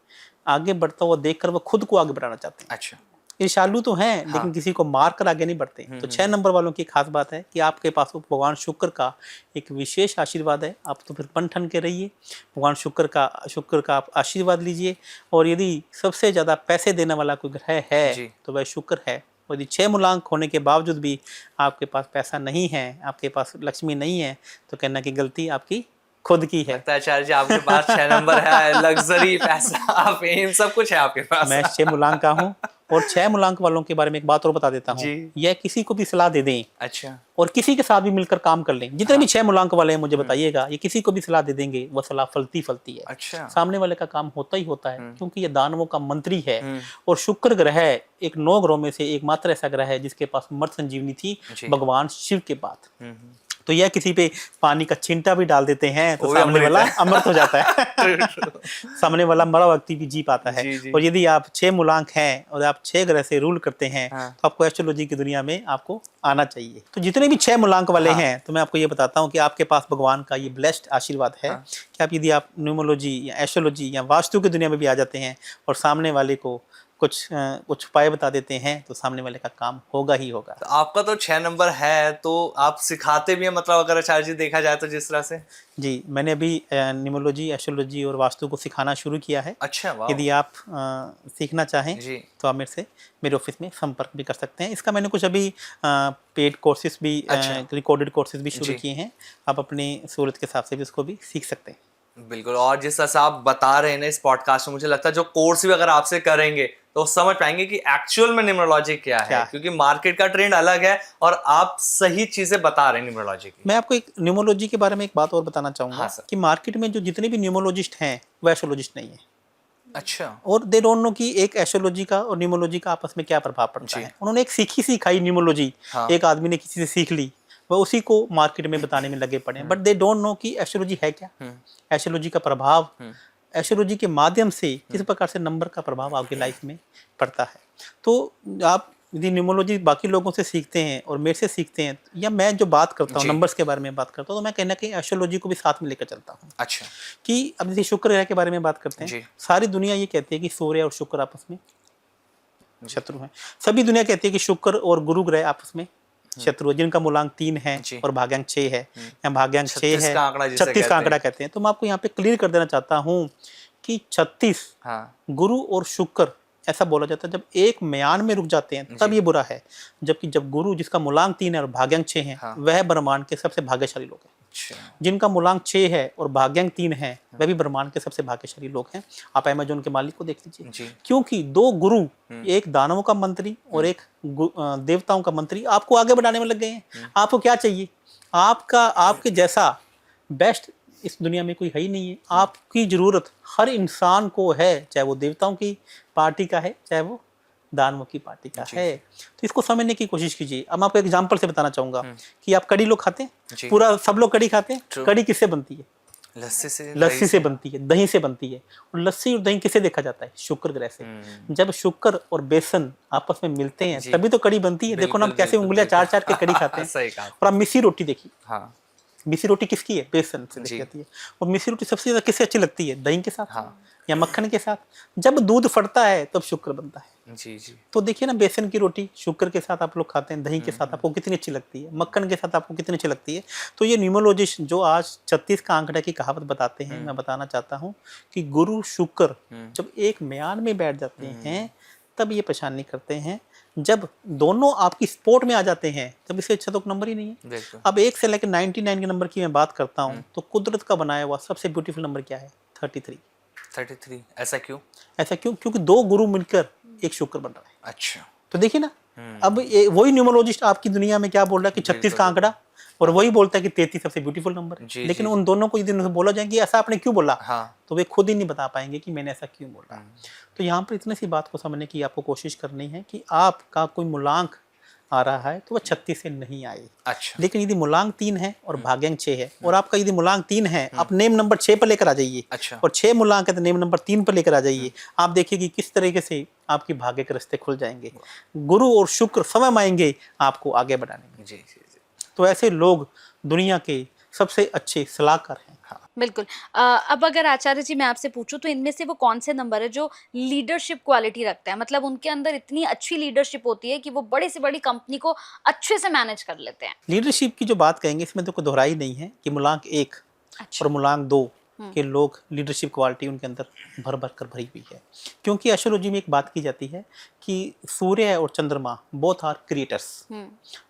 आगे बढ़ता हुआ देखकर वो खुद को आगे बढ़ाना चाहते हैं। अच्छा। ईर्ष्यालु तो हैं, लेकिन किसी को मार कर आगे नहीं बढ़ते। तो 6 नंबर वालों की खास बात है कि आपके पास भगवान शुक्र का एक विशेष आशीर्वाद है। आप तो फिर बन ठन के रहिए, भगवान शुक्र का आप आशीर्वाद लीजिए। और यदि सबसे ज्यादा पैसे देने वाला कोई ग्रह है तो वह शुक्र है। और यदि 6 मूलांक होने के बावजूद भी आपके पास पैसा नहीं है, आपके पास लक्ष्मी नहीं है, तो कहना की गलती आपकी खुद की है। लगता है आचार्य जी आपके पास 6 नंबर है, लग्जरी, पैसा, फेम, सब कुछ है आपके पास। मैं 6 मूलांक का हूँ और 6 मूलांक वालों के बारे में एक बात और बता देता हूँ, जी। यह किसी को भी सलाह दे दें अच्छा। और किसी के साथ भी मिलकर काम कर लें, जितने भी 6 मूलांक वाले हैं मुझे बताइएगा, ये किसी को भी सलाह दे देंगे, वो सलाह फलती है। अच्छा। सामने वाले का काम होता ही होता है, क्योंकि ये दानवों का मंत्री है। और शुक्र ग्रह एक 9 ग्रहों में से एकमात्र ऐसा ग्रह है जिसके पास अमृत संजीवनी थी भगवान शिव के बाद। तो यह किसी पे पानी का छिंटा भी डाल देते हैं तो सामने वाला अमृत हो जाता है। सामने वाला मरा व्यक्ति भी जी पाता है। और यदि आप 6 मूलांक हैं और आप 6 ग्रह से रूल करते हैं तो आपको एस्ट्रोलॉजी की दुनिया में आपको आना चाहिए। तो जितने भी 6 मूलांक वाले हैं, तो मैं आपको ये बताता हूँ कि आपके पास भगवान का ये ब्लेस्ड आशीर्वाद है कि आप यदि आप न्यूमरोलॉजी या एस्ट्रोलॉजी या वास्तु की दुनिया में भी आ जाते हैं और सामने वाले को कुछ उपाय बता देते हैं तो सामने वाले का काम होगा ही होगा। तो आपका तो 6 नंबर है, तो आप सिखाते भी हैं, मतलब अगर आचार्य जी देखा जाए तो जिस तरह से? जी, मैंने अभी न्यूमरोलॉजी, एस्ट्रोलॉजी और वास्तु को सिखाना शुरू किया है। अच्छा, वाह। यदि आप सीखना चाहें तो आप मेरे ऑफिस में संपर्क भी कर सकते हैं। इसका मैंने कुछ अभी पेड कोर्सेज भी, रिकॉर्डेड कोर्सेज भी शुरू किए हैं। आप अपनी सहूलत के हिसाब से भी उसको भी सीख सकते हैं। बिल्कुल। और जिस तरह से आप बता रहे हैं ना इस पॉडकास्ट में, मुझे लगता है जो कोर्स भी अगर आपसे करेंगे तो समझ पाएंगे कि एक्चुअल में न्यूमरोलॉजी क्या है, क्योंकि मार्केट का ट्रेंड अलग है और आप सही चीजें बता रहे हैं न्यूमरोलॉजी की। मैं आपको एक न्यूमरोलॉजी के बारे में एक बात और बताना चाहूंगा कि मार्केट में जो जितने भी न्यूमरोलॉजिस्ट हैं वो एस्ट्रोलॉजिस्ट नहीं है। अच्छा। और दे डोंट नो कि एक एस्ट्रोलॉजी का और न्यूमरोलॉजी का आपस में क्या प्रभाव पड़ता है। उन्होंने एक सिखाई न्यूमरोलॉजी, एक आदमी ने किसी से सीख ली, वह उसी को मार्केट में बताने में लगे पड़े हैं। बट दे डोंट नो कि एस्ट्रोलॉजी है क्या, एस्ट्रोलॉजी का प्रभाव, एस्ट्रोलॉजी के माध्यम से किस प्रकार से नंबर का प्रभाव आपकी लाइफ में पड़ता है। तो आप यदि न्यूमरोलॉजी बाकी लोगों से सीखते हैं और मेरे से सीखते हैं, या मैं जो बात करता हूँ नंबर्स के बारे में बात करता हूँ, तो मैं कहीं ना कहीं एस्ट्रोलॉजी को भी साथ में लेकर चलता हूँ। अच्छा। कि अब जैसे शुक्र ग्रह के बारे में बात करते हैं, सारी दुनिया ये कहती है कि सूर्य और शुक्र आपस में शत्रु हैं। सभी दुनिया कहती है कि शुक्र और गुरु ग्रह आपस में शत्रु है, जिनका मूलांक 3 है और भाग्यांक 6 है, या भाग्यांक 6 है, 36 का आंकड़ा कहते हैं। तो मैं आपको यहाँ पे क्लियर कर देना चाहता हूँ कि 36 गुरु और शुक्र ऐसा बोला जाता है, जब एक म्यान में रुक जाते हैं तब ये बुरा है। जबकि जब गुरु, जिसका मूलांक 3 है और भाग्यांक 6 है, वह ब्रह्मांड के सबसे भाग्यशाली लोग हैं। जिनका मूलांक 6 है और भाग्यांक 3 है, वह भी ब्रह्मांड के सबसे भाग्यशाली लोग हैं। आप अमेज़न के मालिक को देख लीजिए, क्योंकि 2 गुरु, एक दानवों का मंत्री और एक देवताओं का मंत्री, आपको आगे बढ़ाने में लग गए हैं। आपको क्या चाहिए? आपके जैसा बेस्ट इस दुनिया में कोई है ही नहीं है। आपकी जरूरत हर इंसान को है, चाहे वो देवताओं की पार्टी का है, चाहे वो दानवों की पार्टी का है। तो इसको समझने की कोशिश कीजिए। अब मैं आपको एग्जांपल से बताना चाहूंगा कि आप कड़ी लोग खाते हैं, पूरा सब लोग कड़ी खाते हैं। कड़ी किससे बनती है? लस्सी से बनती है, दही से बनती है। और लस्सी और दही किसे देखा जाता है? शुक्र ग्रह से। जब शुक्र और बेसन आपस में मिलते हैं तभी तो कड़ी बनती है। देखो ना, हम कैसे उंगलियां चार के कड़ी खाते हैं। और आप मिस्सी रोटी देखिए, मिस्सी रोटी किसकी है? बेसन से देखी जाती है। और मिस्सी रोटी सबसे ज्यादा किससे अच्छी लगती है? दही के साथ या मक्खन के साथ। जब दूध फटता है तब शुक्र बनता है। तो देखिए ना, बेसन की रोटी शुक्र के साथ आप लोग खाते हैं, दही के साथ आपको कितनी अच्छी लगती है, मक्खन के साथ आपको कितनी अच्छी लगती है। तो ये न्यूमरोलॉजिस्ट जो आज 36 का आंकड़ा की कहावत बताते हैं, मैं बताना चाहता हूँ कि गुरु शुक्र जब एक म्यान में बैठ जाते हैं तब ये परेशान नहीं करते हैं। जब दोनों आपकी स्पोर्ट में आ जाते हैं तब इससे अच्छा तो नंबर ही नहीं है। अब 1 से लेकर 99 के नंबर की मैं बात करता हूँ, तो कुदरत का बनाया हुआ सबसे ब्यूटीफुल नंबर क्या है? 33। ऐसा क्यों? क्योंकि 2 गुरु मिलकर एक शुक्र बन रहा है। अच्छा। तो देखिए ना, अब वही न्यूमरोलॉजिस्ट आपकी दुनिया में क्या बोल रहा है कि 36 का आंकड़ा, और वही बोलता है कि 33 सबसे ब्यूटीफुल नंबर है। लेकिन उन दोनों को यदि बोला जाए कि ऐसा आपने क्यों बोला, तो वे खुद ही नहीं बता पाएंगे कि मैंने ऐसा क्यों बोला। तो यहाँ पर इतनी सी बात को समझने की आपको कोशिश करनी है कि आपका कोई मूलांक आ रहा है तो वह 36 से नहीं आए। अच्छा। लेकिन यदि मूलांक 3 है और भाग्यांक 6 है, और आपका यदि मूलांक 3 है, आप नेम नंबर 6 पर लेकर आ जाइए। अच्छा। और 6 मूलांक है तो नेम नंबर 3 पर लेकर आ जाइए। आप देखिए कि किस तरीके से आपकी भाग्य के रास्ते खुल जाएंगे। गुरु और शुक्र स्वयं आएंगे आपको आगे बढ़ाने में। जी। तो ऐसे लोग दुनिया के सबसे अच्छे सलाहकार हैं। बिल्कुल। अब अगर आचार्य जी मैं आपसे पूछूं तो इनमें से वो कौन से नंबर है जो लीडरशिप क्वालिटी रखता है, मतलब उनके अंदर इतनी अच्छी लीडरशिप होती है कि वो बड़ी से बड़ी कंपनी को अच्छे से मैनेज कर लेते हैं? लीडरशिप की जो बात कहेंगे इसमें तो कोई दोहराई नहीं है कि मूलांक 1 और मूलांक 2 के लोग लीडरशिप क्वालिटी उनके अंदर भर कर भरी हुई है। क्योंकि एस्ट्रोलॉजी में एक बात की जाती है कि सूर्य और चंद्रमा बोथ आर क्रिएटर्स,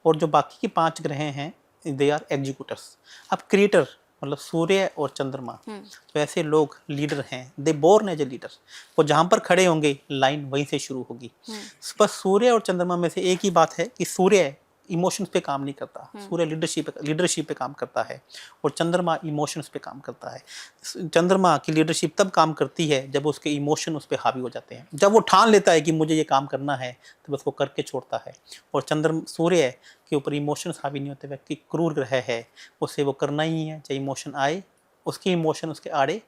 और जो बाकी के 5 ग्रह हैं दे आर एग्जीक्यूटर्स। अब क्रिएटर मतलब सूर्य और चंद्रमा, तो ऐसे लोग लीडर हैं, दे बोर्न एज ए लीडर। वो जहाँ पर खड़े होंगे लाइन वहीं से शुरू होगी। बस सूर्य और चंद्रमा में से एक ही बात है कि सूर्य इमोशंस पे काम नहीं करता, सूर्य लीडरशिप पे काम करता है, और चंद्रमा इमोशंस पे काम करता है। चंद्रमा की लीडरशिप तब काम करती है जब उसके इमोशन उस पर हावी हो जाते हैं। जब वो ठान लेता है कि मुझे ये काम करना है तो बस वो करके छोड़ता है। और सूर्य के ऊपर इमोशंस हावी नहीं होते। व्यक्ति क्रूर ग्रह है, उसे वो करना ही है, चाहे इमोशन आए, उसके इमोशन उसके आड़े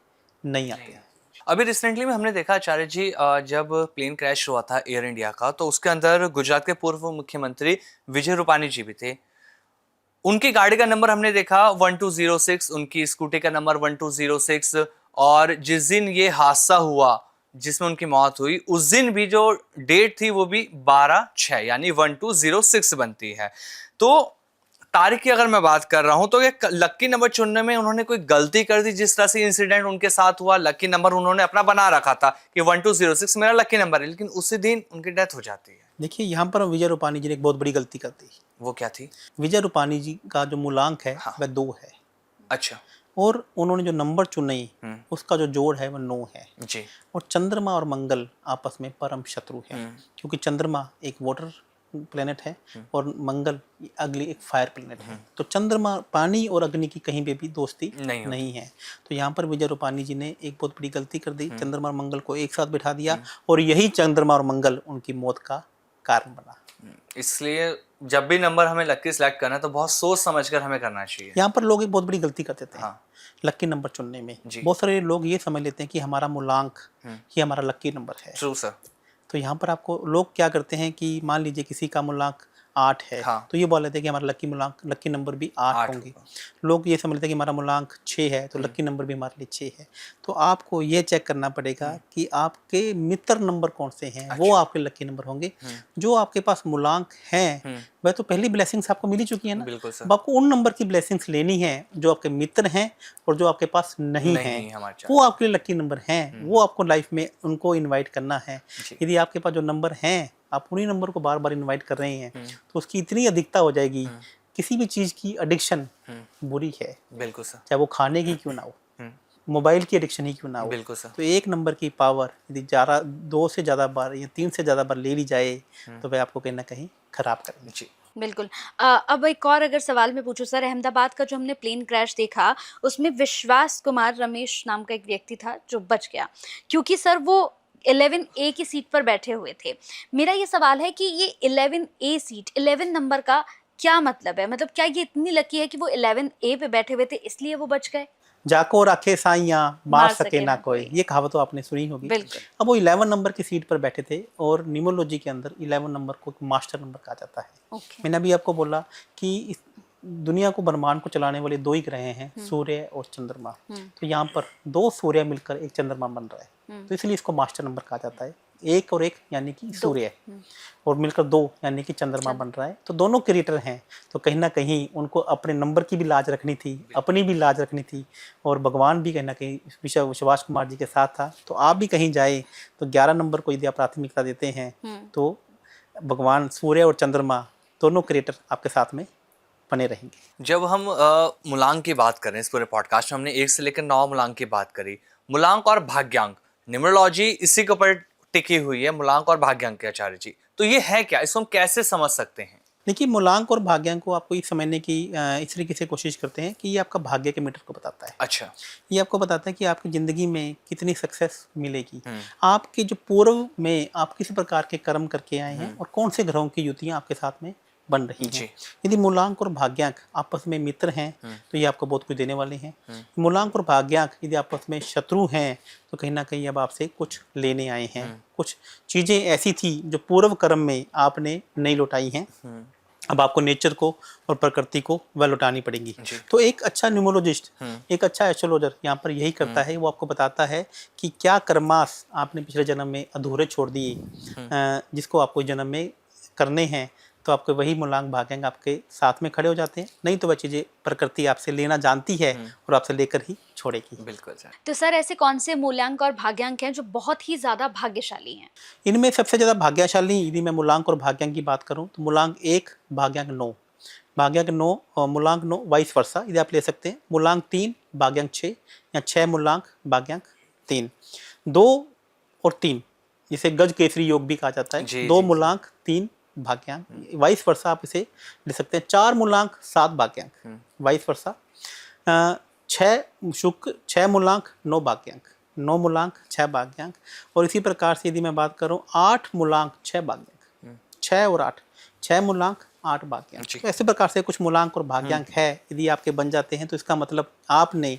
नहीं आते हैं। अभी रिसेंटली में हमने देखा आचार्य जी, जब प्लेन क्रैश हुआ था एयर इंडिया का, तो उसके अंदर गुजरात के पूर्व मुख्यमंत्री विजय रूपानी जी भी थे। उनकी गाड़ी का नंबर हमने देखा 1206, उनकी स्कूटी का नंबर 1206, और जिस दिन ये हादसा हुआ जिसमें उनकी मौत हुई, उस दिन भी जो डेट थी वो भी 12/6 यानी 1206 बनती है। तो तारीख की अगर मैं बात कर रहा हूं तो ये लक्की नंबर चुनने में उन्होंने कोई गलती कर दी? जिस तरह से इंसिडेंट उनके साथ हुआ, लक्की नंबर उन्होंने अपना बना रखा था कि 1206 मेरा लक्की नंबर है, लेकिन उसी दिन उनकी डेथ हो जाती है। देखिए, यहाँ पर विजय रूपानी जी ने एक बहुत बड़ी गलती कर दी। वो क्या थी? विजय रूपानी जी का जो मूलांक है वह 2 है। अच्छा। और उन्होंने जो नंबर चुने उसका जो जोड़ है वह 9 है जी। और चंद्रमा और मंगल आपस में परम शत्रु है, क्योंकि चंद्रमा एक वाटर प्लेनेट है और मंगल अगली एक फायर प्लेनेट है। तो चंद्रमा, पानी और अग्नि की कहीं पे भी दोस्ती नहीं है। तो यहाँ पर विजय रूपानी जी ने एक बहुत बड़ी गलती कर दी, चंद्रमा और मंगल को एक साथ बिठा दिया, और यही चंद्रमा और मंगल उनकी मौत का कारण बना। इसलिए जब भी नंबर हमें लक्की सिलेक्ट करना है तो बहुत सोच समझकर हमें करना चाहिए। यहाँ पर लोग एक बहुत बड़ी गलती कर देते हैं लक्की नंबर चुनने में। बहुत सारे लोग ये समझ लेते हैं कि हमारा मूलांक ही हमारा लक्की नंबर है। True sir. तो यहाँ पर आपको लोग क्या करते हैं कि मान लीजिए किसी का मूलांक 8 है, तो ये बोल लेते हैं कि हमारा लक्की नंबर भी 8 होंगे। लोग ये समझते हैं कि हमारा मूलांक 6 है तो लक्की नंबर भी हमारे लिए 6 है। तो आपको ये चेक करना पड़ेगा कि आपके मित्र नंबर कौन से हैं। वो आपके लक्की नंबर होंगे। जो आपके पास मूलांक हैं वह तो पहली ब्लेसिंग्स आपको मिली चुकी है ना। बिल्कुल सर। अब आपको उन नंबर की ब्लेसिंग्स लेनी है जो आपके मित्र हैं और जो आपके पास नहीं है, वो आपके लिए लक्की नंबर हैं। वो आपको लाइफ में उनको इन्वाइट करना है। यदि आपके पास जो नंबर हैं आप उन्हीं नंबर को बार बार इनवाइट कर रहे हैं तो उसकी इतनी अधिकता हो जाएगी। किसी भी चीज की एडिक्शन बुरी है। बिल्कुल सर। चाहे वो खाने की क्यों ना हो, मोबाइल की एडिक्शन ही क्यों ना हो। बिल्कुल सर। तो एक नंबर की पावर यदि 2 से ज़्यादा बार या 3 से ज़्यादा बार ले ली जाए तो वह आपको कहीं ना कहीं खराब करेगी। जी बिल्कुल। अब एक और अगर सवाल मैं पूछूं सर, अहमदाबाद का जो हमने प्लेन क्रैश देखा उसमें विश्वास कुमार रमेश नाम का एक व्यक्ति था जो बच गया, क्योंकि सर वो 11A की सीट पर बैठे हुए थे। मेरा ये सवाल है कि ये 11A सीट, 11 नंबर का क्या मतलब है? मतलब क्या ये इतनी लकी है कि वो 11A पे बैठे हुए थे इसलिए वो बच गए? जाको रखे साइयां मार सके ना कोई, ये कहावत तो आपने सुनी होगी। अब वो 11 नंबर की सीट पर बैठे थे और न्यूमरोलॉजी के अंदर 11 नंबर को मास्टर नंबर कहा जाता है। मैंने अभी आपको बोला कि इस दुनिया को, ब्रह्मांड को चलाने वाले 2 ही ग्रह हैं, सूर्य और चंद्रमा। तो यहाँ पर 2 सूर्य मिलकर एक चंद्रमा बन रहा है, तो इसलिए इसको मास्टर नंबर कहा जाता है। 1 और 1 यानी कि सूर्य और मिलकर 2 यानी कि चंद्रमा बन रहा है। तो दोनों क्रिएटर हैं, तो कहीं ना कहीं उनको अपने नंबर की भी लाज रखनी थी, अपनी भी लाज रखनी थी, और भगवान भी कहीं ना कहीं विश्वास कुमार जी के साथ था। तो आप भी कहीं जाए तो 11 नंबर को यदि आप प्राथमिकता देते हैं तो भगवान सूर्य और चंद्रमा दोनों क्रिएटर आपके साथ में बने रहेंगे। जब हम मूलांक की बात करें, इस पूरे पॉडकास्ट में हमने 1 से लेकर 9 मूलांक की बात करी। मूलांक और भाग्यांक, न्यूमरोलॉजी इसी के ऊपर टिकी हुई है, मूलांक और भाग्यांक के आचार्य जी। तो ये है क्या, इसको हम कैसे समझ सकते हैं? देखिए, मूलांक और भाग्यांक को आपको ये समझने की इस तरीके से कोशिश करते हैं कि ये आपका भाग्य के मीटर को बताता है। अच्छा। ये आपको बताता है कि आपकी ज़िंदगी में कितनी सक्सेस मिलेगी, आपके जो पूर्व में आप किस प्रकार के कर्म करके आए हैं और कौन से ग्रहों की युतियाँ आपके साथ में बन रही हैं। यदि मूलांक और भाग्यांक आपस में मित्र हैं तो ये आपको बहुत कुछ देने वाले हैं। मूलांक और भाग्यांक यदि आपस में शत्रु हैं तो कहीं ना कहीं अब आपसे कुछ लेने आए हैं। कुछ चीज़ें ऐसी थी जो पूर्व कर्म में आपने नहीं लौटाई हैं, अब आपको नेचर को और प्रकृति को वह लौटानी पड़ेंगी। तो एक अच्छा न्यूमरोलॉजिस्ट, एक अच्छा एस्ट्रोलॉजर यहाँ पर यही करता है, वो आपको बताता है कि क्या कर्मास आपने पिछले जन्म में अधूरे छोड़ दिए, जिसको आपको इस जन्म में करने हैं। तो आपके वही मूलांक भाग्यांक आपके साथ में खड़े हो जाते हैं, नहीं तो वह चीज़ें प्रकृति आपसे लेना जानती है और आपसे लेकर ही छोड़ेगी। बिल्कुल सर। तो सर ऐसे कौन से मूलांक और भाग्यांक हैं जो बहुत ही ज़्यादा भाग्यशाली हैं? इनमें सबसे ज़्यादा भाग्यशाली यदि मैं मूलांक और भाग्यांक की बात करूं तो मूलांक 1 भाग्यांक 9, भाग्यांक 9 और मूलांक 9 वाइस वर्सा यदि आप ले सकते हैं। मूलांक 3 भाग्यांक 6 या 6 मूलांक भाग्यांक 3। 2 और 3 जिसे गज केसरी योग भी कहा जाता है। जी, 2 जी, मूलांक 3 भाग्यांक, वाइस वर्षा आप इसे लिख सकते हैं। 4 मूलांक 7 भाग्यांक, वाइस वर्षा। 6 शुक्र 6 मूलांक 9 भाग्यांक, 9 मूलांक 6 भाग्यांक। और इसी प्रकार से यदि मैं बात करूं 8 मूलांक 6 भाग्यांक, 6 और 8, 6 मूलांक 8 भाग्यांक। जी। तो ऐसे प्रकार से कुछ मूलांक और भाग्यांक है, यदि आपके बन जाते हैं तो इसका मतलब आपने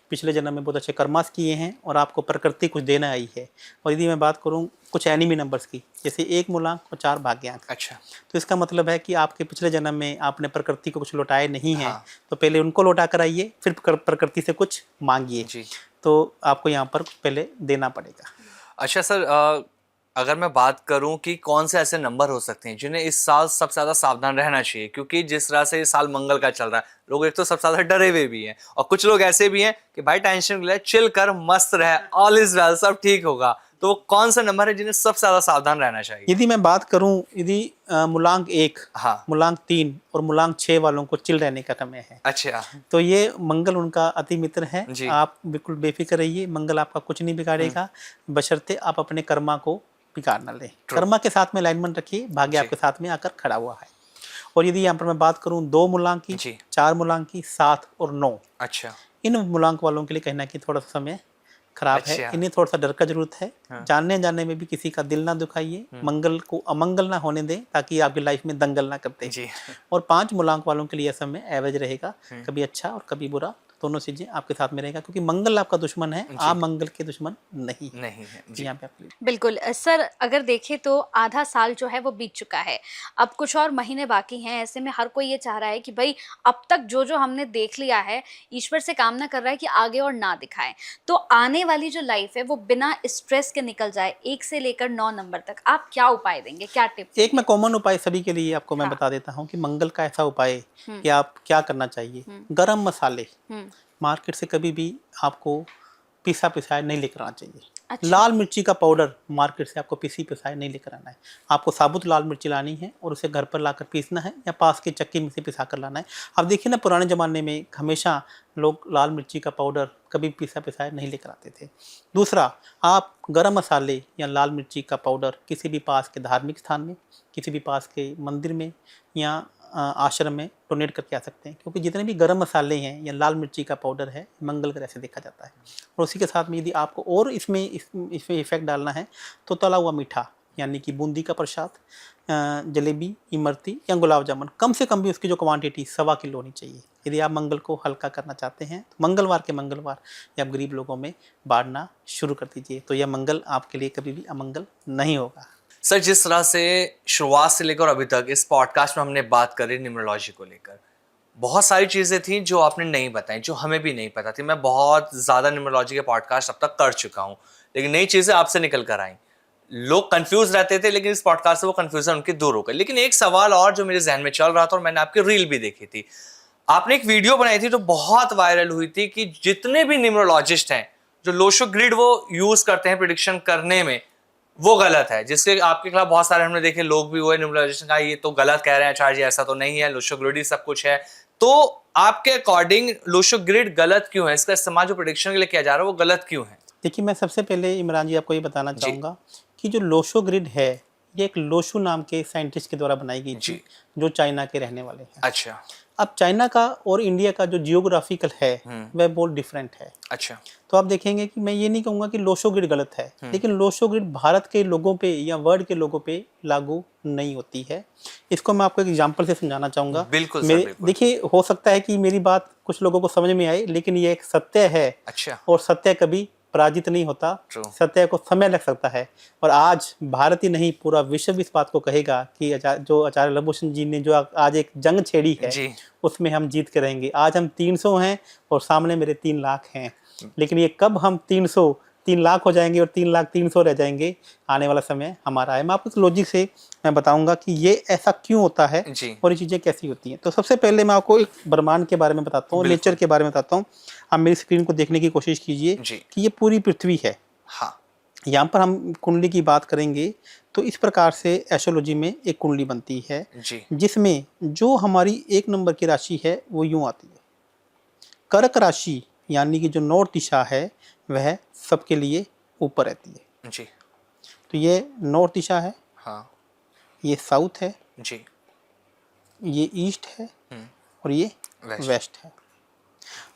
पिछले जन्म में बहुत अच्छे कर्मास किए हैं और आपको प्रकृति कुछ देना आई है। और यदि मैं बात करूं कुछ एनिमी नंबर्स की, जैसे 1 मूलांक और 4 भाग्यांक, अच्छा। तो इसका मतलब है कि आपके पिछले जन्म में आपने प्रकृति को कुछ लौटाए नहीं है। हाँ। तो पहले उनको लौटा कर आइए, फिर प्रकृति से कुछ मांगिए। जी। तो आपको यहाँ पर पहले देना पड़ेगा। अच्छा सर, अगर मैं बात करूं कि कौन से ऐसे नंबर हो सकते हैं जिन्हें इस साल सबसे ज़्यादा सावधान रहना चाहिए, क्योंकि जिस तरह से ये साल मंगल का चल रहा है, लोग एक तो सबसे ज़्यादा डरे हुए भी हैं और कुछ लोग ऐसे भी हैं कि भाई टेंशन ले, चिल कर, मस्त रहे, ऑल इज वेल, सब ठीक होगा। तो वो कौन सा नंबर है जिन्हें सबसे ज़्यादा सावधान रहना चाहिए? यदि मैं बात करूं, यदि मूलांक 1, हाँ। मूलांक 3 और मूलांक 6 वालों को चिल रहने का समय है। अच्छा। तो ये मंगल उनका अति मित्र है। जी। आप बिल्कुल बेफिक्र रहिए, मंगल आपका कुछ नहीं बिगाड़ेगा, बशर्ते आप अपने कर्मा को बिगाड़ ना लें। कर्मा के साथ में अलाइनमेंट रखिए, भाग्य जी। आपके साथ में आकर खड़ा हुआ है। और यदि यहाँ पर मैं बात करूँ 2 मूलांक की, जी। 4 मूलांक की, 7 और 9, अच्छा। इन मूलांक वालों के लिए कहना कि थोड़ा सा समय खराब है, अच्छा। इन्हें थोड़ा सा डर का जरूरत है। हाँ। जानने जाने में भी किसी का दिल ना दुखाइए, मंगल को अमंगल ना होने दें, ताकि आपकी लाइफ में दंगल ना करते। जी। और 5 मूलांक वालों के लिए यह समय एवरेज रहेगा, कभी अच्छा और कभी बुरा, दोनों चीजें आपके साथ में रहेगा, क्योंकि मंगल आपका दुश्मन है, आप मंगल के दुश्मन नहीं है। नहीं है जी। यहाँ पे आप बिल्कुल सर, अगर देखें तो आधा साल जो है वो बीत चुका है, अब कुछ और महीने बाकी हैं। ऐसे में हर कोई ये चाह रहा है कि भाई अब तक जो जो हमने देख लिया है, ईश्वर से कामना कर रहा है कि आगे और ना दिखाएं। तो आने वाली जो लाइफ है वो बिना स्ट्रेस के निकल जाए, 1 से लेकर 9 नंबर तक आप क्या उपाय देंगे, क्या टिप एक मैं कॉमन उपाय सभी के लिए आपको मैं हाँ। बता देता हूँ कि मंगल का ऐसा उपाय कि आप क्या करना चाहिए। गरम मसाले मार्केट से कभी भी आपको पिसा पिसाया नहीं लेकर आना चाहिए। अच्छा। लाल मिर्ची का पाउडर मार्केट से आपको पिसी पिसाया नहीं लेकर आना है। आपको साबुत लाल मिर्ची लानी है और उसे घर पर लाकर पीसना है या पास के चक्की में से पिसा कर लाना है। अब देखिए ना, पुराने ज़माने में हमेशा लोग लाल मिर्ची का पाउडर कभी पिसा पिसाया नहीं लेकर आते थे। दूसरा, आप गरम मसाले या लाल मिर्ची का पाउडर किसी भी पास के धार्मिक स्थान में, किसी भी पास के मंदिर में या आश्रम में डोनेट करके आ सकते हैं, क्योंकि जितने भी गरम मसाले हैं या लाल मिर्ची का पाउडर है, मंगल ग्रह से देखा जाता है। और उसी के साथ में यदि आपको और इसमें इफेक्ट डालना है तो तला हुआ मीठा, यानी कि बूंदी का प्रसाद, जलेबी, इमरती या गुलाब जामुन, कम से कम भी उसकी जो क्वांटिटी 1.25 किलो होनी चाहिए। यदि आप मंगल को हल्का करना चाहते हैं तो मंगलवार के मंगलवार या आप गरीब लोगों में बांटना शुरू कर दीजिए, तो यह मंगल आपके लिए कभी भी अमंगल नहीं होगा। सर, जिस तरह से शुरुआत से लेकर अभी तक इस पॉडकास्ट में हमने बात करी न्यूमरोलॉजी को लेकर, बहुत सारी चीज़ें थी जो आपने नहीं बताई, जो हमें भी नहीं पता थी। मैं बहुत ज़्यादा न्यूमरोलॉजी के पॉडकास्ट अब तक कर चुका हूँ, लेकिन नई चीज़ें आपसे निकल कर आई। लोग कंफ्यूज रहते थे, लेकिन इस पॉडकास्ट से वो कंफ्यूजन उनकी दूर हो गई। लेकिन एक सवाल और जो मेरे जहन में चल रहा था, और मैंने आपकी रील भी देखी थी, आपने एक वीडियो बनाई थी जो बहुत वायरल हुई थी कि जितने भी न्यूमरोलॉजिस्ट हैं, जो लोशो ग्रिड वो यूज़ करते हैं प्रिडिक्शन करने में, वो गलत है। जिसके आपके खिलाफ बहुत सारे हमने देखे लोग भी हुए न्यूमरोलॉजिस्ट का, ये तो गलत कह रहे हैं आचार्य जी, ऐसा तो नहीं है, लोशो ग्रिड ही सब कुछ है। तो आपके अकॉर्डिंग लोशो ग्रिड गलत क्यों है? इसका इस्तेमाल जो प्रेडिक्शन के लिए किया जा रहा है वो गलत क्यों है? देखिए, मैं सबसे पहले इमरान जी आपको ये बताना चाहूँगा कि जो लोशो ग्रिड है, ये एक लोशो नाम के साइंटिस्ट के द्वारा बनाई गई थी, जो चाइना के रहने वाले हैं। अच्छा। अब चाइना का और इंडिया का जो जियोग्राफिकल है वह बहुत डिफरेंट है। अच्छा। तो आप देखेंगे कि मैं ये नहीं कहूँगा कि लोशो ग्रिड गलत है, लेकिन लोशो ग्रिड भारत के लोगों पे या वर्ल्ड के लोगों पे लागू नहीं होती है। इसको मैं आपको एक एग्जांपल से समझाना चाहूँगा। बिल्कुल सर, बिल्कुल। देखिए, हो सकता है कि मेरी बात कुछ लोगों को समझ में आए, लेकिन ये एक सत्य है। अच्छा। और सत्य कभी पराजित नहीं होता, सत्य को समय लग सकता है। और आज भारत ही नहीं, पूरा विश्व इस बात को कहेगा कि जो आचार्य लवभूषण जी ने जो आज एक जंग छेड़ी है, उसमें हम जीत के रहेंगे। आज हम 300 हैं और सामने मेरे 3 लाख हैं, लेकिन ये कब हम 3 लाख हो जाएंगे और 3 लाख 300 रह जाएंगे, आने वाला समय हमारा है। मैं आपको इस लॉजिक से मैं बताऊंगा कि ये ऐसा क्यों होता है और ये चीज़ें कैसी होती हैं। तो सबसे पहले मैं आपको एक ब्रह्मांड के बारे में बताता हूँ, नेचर के बारे में बताता हूँ। आप मेरी स्क्रीन को देखने की कोशिश कीजिए कि ये पूरी पृथ्वी है। हाँ। यहाँ पर हम कुंडली की बात करेंगे तो इस प्रकार से एस्ट्रोलॉजी में एक कुंडली बनती है, जिसमें जो हमारी 1 नंबर की राशि है वो यूँ आती है। कर्क राशि यानी कि जो नॉर्थ दिशा है वह सबके लिए ऊपर रहती है। जी। तो ये नॉर्थ दिशा है, हाँ। ये साउथ है, जी। ये ईस्ट है हम्म। और ये वेस्ट। वेस्ट है।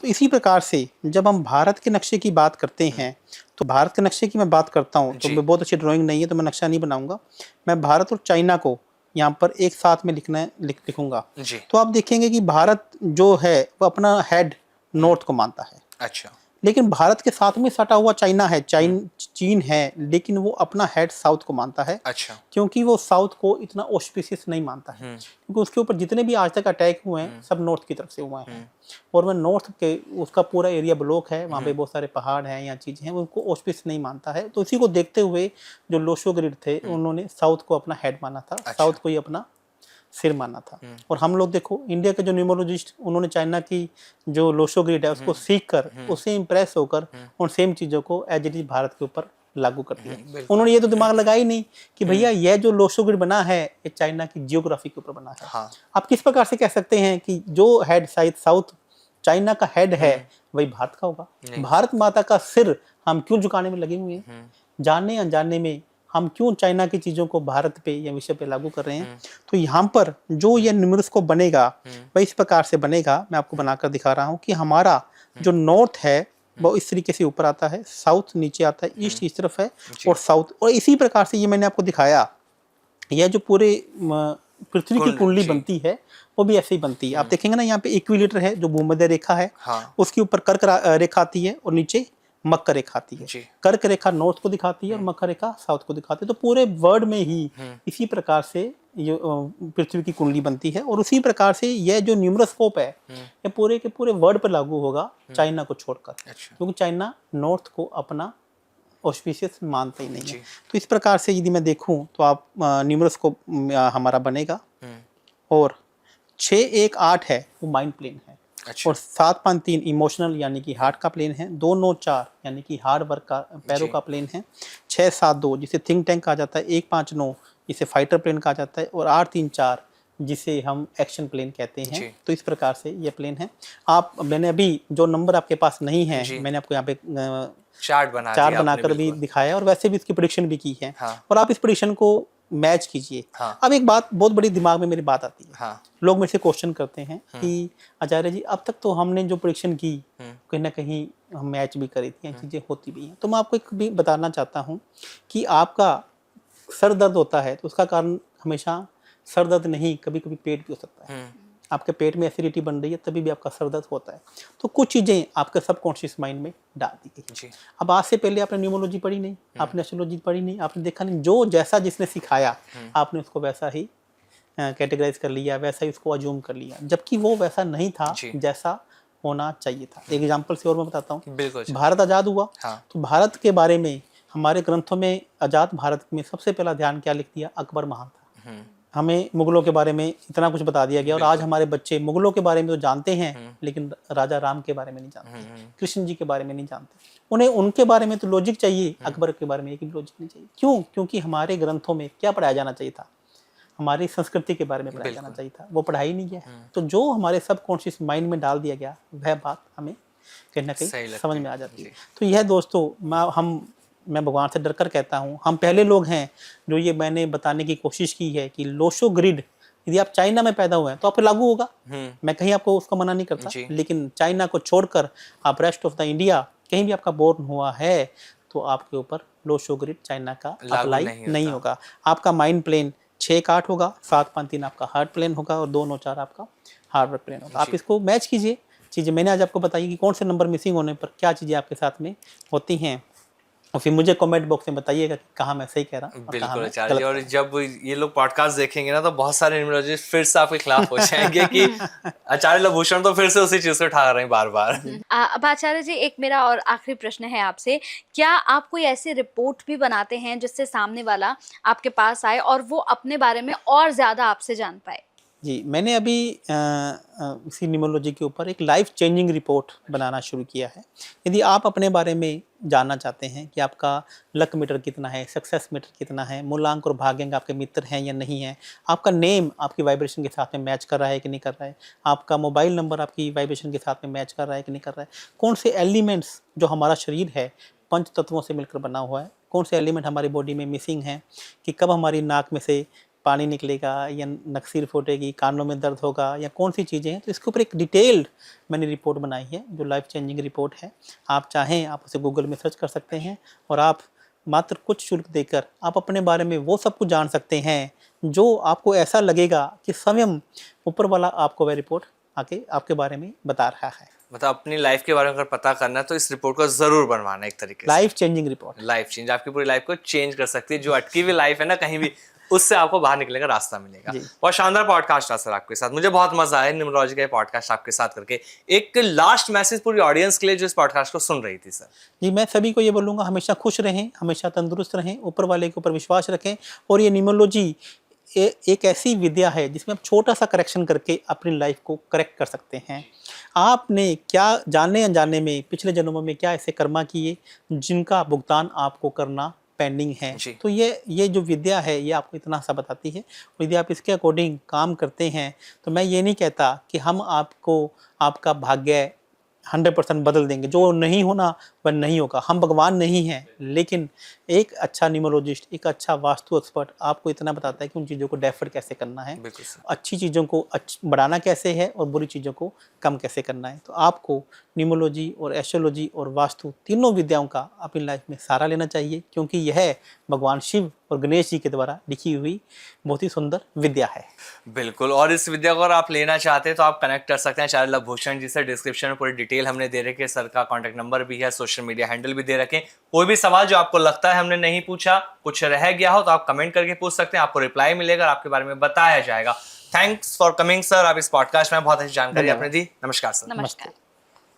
तो इसी प्रकार से जब हम भारत के नक्शे की बात करते हैं, तो भारत के नक्शे की मैं बात करता हूँ तो जी। मैं बहुत अच्छी ड्राइंग नहीं है तो मैं नक्शा नहीं बनाऊंगा, मैं भारत और चाइना को यहाँ पर एक साथ में लिखूंगा। जी। तो आप देखेंगे कि भारत जो है वो अपना हेड नॉर्थ को मानता है, अच्छा। लेकिन भारत के साथ में सटा हुआ चाइना है, चीन है, लेकिन वो अपना हेड साउथ को मानता है, अच्छा। क्योंकि वो साउथ को इतना ऑस्पिशियस नहीं मानता है, क्योंकि उसके ऊपर जितने भी आज तक अटैक हुए हैं सब नॉर्थ की तरफ से हुए हैं, और वह नॉर्थ के उसका पूरा एरिया ब्लॉक है, वहाँ पे बहुत सारे पहाड़ हैं या चीज़ें हैं, उनको ऑस्पिशियस नहीं मानता है। तो इसी को देखते हुए जो लोशो ग्रिड थे उन्होंने साउथ को अपना हेड माना था, साउथ को ही अपना सिर माना था। और हम लोग देखो इंडिया के जो न्यूमरोलॉजिस्ट उन्होंने चाइना की जो लोशो ग्रिड है उसको सीख कर उससे इम्प्रेस होकर उन सेम चीज़ों को एज इट इज भारत के ऊपर लागू कर दिया। उन्होंने ये तो दिमाग लगाई नहीं कि भैया यह जो लोशो ग्रिड बना है ये चाइना की जियोग्राफी के ऊपर बना है। हाँ। आप किस प्रकार से कह सकते हैं कि जो हेड शायद साउथ चाइना का हेड है वही भारत का होगा? भारत माता का सिर हम क्यों झुकाने में लगे हुए हैं? जानने अनजाने में हम क्यों चाइना की चीज़ों को भारत पे या विश्व पे लागू कर रहे हैं? तो यहाँ पर जो ये न्यूमरोस्कोप बनेगा वह इस प्रकार से बनेगा, मैं आपको बनाकर दिखा रहा हूँ कि हमारा जो नॉर्थ है वो इस तरीके से ऊपर आता है, साउथ नीचे आता है, ईस्ट इस तरफ है और साउथ, और इसी प्रकार से ये मैंने आपको दिखाया, यह जो पूरे पृथ्वी की कुंडली बनती है वो भी ऐसे ही बनती है। आप देखेंगे ना यहाँ पे इक्विलेटर है जो भूमध्य रेखा है, उसके ऊपर कर्क रेखा आती है और नीचे मकर रेखा आती है। कर्क रेखा नॉर्थ को दिखाती है और मकर रेखा साउथ को दिखाती है। तो पूरे वर्ल्ड में ही इसी प्रकार से ये पृथ्वी की कुंडली बनती है, और उसी प्रकार से यह जो न्यूमरोस्कोप है ये पूरे के पूरे वर्ल्ड पर लागू होगा चाइना को छोड़कर, क्योंकि चाइना नॉर्थ को अपना ऑस्पिशियस मानता ही नहीं है। तो इस प्रकार से यदि मैं देखूं तो आप न्यूमरोस्कोप हमारा बनेगा, और 6-1-8 है वो माइंड प्लेन है। अच्छा। और 7-5-3 इमोशनल यानी कि हार्ट का प्लेन है, 2-9-4 यानी कि हार्ड वर्क का पैरों का प्लेन है, 6-7-2 जिसे थिंक टैंक कहा जाता है, 1-5-9 जिसे फाइटर प्लेन कहा जाता है, और 8-3-4 जिसे हम एक्शन प्लेन कहते हैं। तो इस प्रकार से ये प्लेन है। आप मैंने अभी जो नंबर आपके पास नहीं है मैंने आपको यहाँ पे चार्ट बनाकर भी दिखाया, और वैसे भी इसकी प्रेडिक्शन भी की है। और आप इस प्रेडिक्शन को मैच कीजिए। अब एक बात बहुत बड़ी दिमाग में मेरी बात आती है, लोग मेरे से क्वेश्चन करते हैं कि आचार्य जी अब तक तो हमने जो प्रेडिक्शन की कहीं ना कहीं हम मैच भी करी थी, चीजें होती भी हैं। तो मैं आपको एक भी बताना चाहता हूँ कि आपका सर दर्द होता है तो उसका कारण हमेशा सर दर्द नहीं, कभी कभी पेट भी हो सकता है। आपके पेट में एसिडिटी बन रही है तभी भी आपका सर दर्द होता है। तो कुछ चीज़ें आपके सबकॉन्शियस माइंड में डाल दी गई। अब आज से पहले आपने न्यूमरोलॉजी पढ़ी नहीं, आपने एस्ट्रोलॉजी पढ़ी नहीं, आपने देखा नहीं, जो जैसा जिसने सिखाया आपने उसको वैसा ही कैटेगराइज कर लिया, वैसा ही उसको अज्यूम कर लिया, जबकि वो वैसा नहीं था जैसा होना चाहिए था। एक एग्जाम्पल से और मैं बताता हूँ, भारत आज़ाद हुआ तो भारत के बारे में हमारे ग्रंथों में आज़ाद भारत में सबसे पहला ध्यान क्या लिख दिया? अकबर महान था। हमें मुगलों के बारे में इतना कुछ बता दिया गया, और आज हमारे बच्चे मुगलों के बारे में तो जानते हैं लेकिन राजा राम के बारे में नहीं जानते, कृष्ण जी के बारे में नहीं जानते। उन्हें उनके बारे में तो लॉजिक चाहिए, अकबर के बारे में एक भी लॉजिक नहीं चाहिए। क्यों? क्योंकि हमारे ग्रंथों में क्या पढ़ाया जाना चाहिए था? हमारी संस्कृति के बारे में पढ़ाया जाना चाहिए था, वो पढ़ाई नहीं गया। तो जो हमारे सबकॉन्शियस माइंड में डाल दिया गया वह बात हमें कहीं ना कहीं समझ में आ जाती है। तो यह दोस्तों मैं भगवान से डरकर कहता हूँ, हम पहले लोग हैं जो ये मैंने बताने की कोशिश की है कि लोशो ग्रिड यदि आप चाइना में पैदा हुए हैं तो आप पे लागू होगा। मैं कहीं आपको उसको मना नहीं करता, लेकिन चाइना को छोड़कर आप रेस्ट ऑफ द इंडिया कहीं भी आपका बोर्न हुआ है तो आपके ऊपर लोशो ग्रिड चाइना का अप्लाई नहीं होगा। आपका माइंड प्लेन 6-8 होगा, 7-5-3 आपका हार्ट प्लेन होगा, और 2-9-4 आपका हार्ड वर्क प्लेन होगा। आप इसको मैच कीजिए। चीज़ें मैंने आज आपको बताई कि कौन से नंबर मिसिंग होने पर क्या चीज़ें आपके साथ में होती हैं, और फिर मुझे कमेंट बॉक्स में बताइएगा कि कहाँ मैं सही कह रहा हूँ। बिल्कुल आचार्य, और जब ये लोग पॉडकास्ट देखेंगे ना तो बहुत सारे न्यूमरोलॉजिस्ट फिर से आपके खिलाफ हो जाएंगे कि आचार्य लवभूषण तो फिर से उसी चीज को उठा रहे हैं बार बार। अब आचार्य जी एक मेरा और आखिरी प्रश्न है आपसे, क्या आप कोई ऐसी रिपोर्ट भी बनाते हैं जिससे सामने वाला आपके पास आए और वो अपने बारे में और ज्यादा आपसे जान पाए? जी, मैंने अभी इसी न्यूमरोलॉजी के ऊपर एक लाइफ चेंजिंग रिपोर्ट बनाना शुरू किया है। यदि आप अपने बारे में जानना चाहते हैं कि आपका लक मीटर कितना है, सक्सेस मीटर कितना है, मूलांक और भाग्यांक आपके मित्र हैं या नहीं हैं, आपका नेम आपकी वाइब्रेशन के साथ में मैच कर रहा है कि नहीं कर रहा है, आपका मोबाइल नंबर आपकी वाइब्रेशन के साथ में मैच कर रहा है कि नहीं कर रहा है, कौन से एलिमेंट्स जो हमारा शरीर है पंच तत्वों से मिलकर बना हुआ है, कौन से एलिमेंट हमारी बॉडी में मिसिंग हैं, कि कब हमारी नाक में से पानी निकलेगा या नक्सीर फूटेगी, कानों में दर्द होगा या कौन सी चीज़ें हैं। तो इसके ऊपर एक डिटेल्ड मैंने रिपोर्ट बनाई है जो लाइफ चेंजिंग रिपोर्ट है। आप चाहें आप उसे गूगल में सर्च कर सकते हैं और आप मात्र कुछ शुल्क देकर आप अपने बारे में वो सब कुछ जान सकते हैं जो आपको ऐसा लगेगा कि स्वयं ऊपर वाला आपको वह रिपोर्ट आके आपके बारे में बता रहा है। मतलब अपनी लाइफ के बारे में अगर पता करना है तो इस रिपोर्ट को जरूर बनवाना है एक तरीके से। Life changing report, life change आपकी पूरी लाइफ को चेंज कर सकती है। जो अटकी हुई लाइफ है ना कहीं भी, उससे आपको बाहर निकलने का रास्ता मिलेगा। बहुत शानदार पॉडकास्ट था सर आपके साथ, मुझे बहुत मजा आया न्यूमरोलॉजी का पॉडकास्ट आपके साथ करके। एक लास्ट मैसेज पूरी ऑडियंस के लिए जो इस पॉडकास्ट को सुन रही थी सर। जी, मैं सभी को ये बोलूँगा, हमेशा खुश रहें, हमेशा तंदुरुस्त रहें, ऊपर वाले के ऊपर विश्वास रखें। और ये न्यूमरोलॉजी एक ऐसी विद्या है जिसमें आप छोटा सा करेक्शन करके अपनी लाइफ को करेक्ट कर सकते हैं। आपने क्या जाने अनजाने में पिछले जन्मों में क्या ऐसे कर्मा किए जिनका भुगतान आपको करना पेंडिंग है। तो ये जो विद्या है ये आपको इतना सा बताती है। और यदि आप इसके अकॉर्डिंग काम करते हैं तो मैं ये नहीं कहता कि हम आपको आपका भाग्य 100% बदल देंगे। जो नहीं होना वह नहीं होगा, हम भगवान नहीं हैं, लेकिन एक अच्छा न्यूमरोलॉजिस्ट, एक अच्छा वास्तु एक्सपर्ट आपको इतना बताता है कि उन चीज़ों को डेफर कैसे करना है, अच्छी चीज़ों को बढ़ाना कैसे है और बुरी चीज़ों को कम कैसे करना है। तो आपको न्यूमरोलॉजी और एस्ट्रोलॉजी और वास्तु तीनों विद्याओं का अपनी लाइफ में सहारा लेना चाहिए, क्योंकि यह भगवान शिव और गणेश जी के द्वारा लिखी हुई बहुत ही सुंदर विद्या है। बिल्कुल, और इस विद्या को अगर आप लेना चाहते हैं तो आप कनेक्ट कर सकते हैं आचार्य लवभूषण जी से। डिस्क्रिप्शन में पूरी डिटेल हमने दे रखी है, सर का कॉन्टैक्ट नंबर भी है, सोशल मीडिया हैंडल भी दे रखे हैं। कोई भी सवाल जो आपको लगता है हमने नहीं पूछा, कुछ रह गया हो, तो आप कमेंट करके पूछ सकते हैं, आपको रिप्लाई मिलेगा, आपके बारे में बताया जाएगा। थैंक्स फॉर कमिंग सर, आप इस पॉडकास्ट में बहुत अच्छी जानकारी आपने दी। नमस्कार सर। नमस्कार।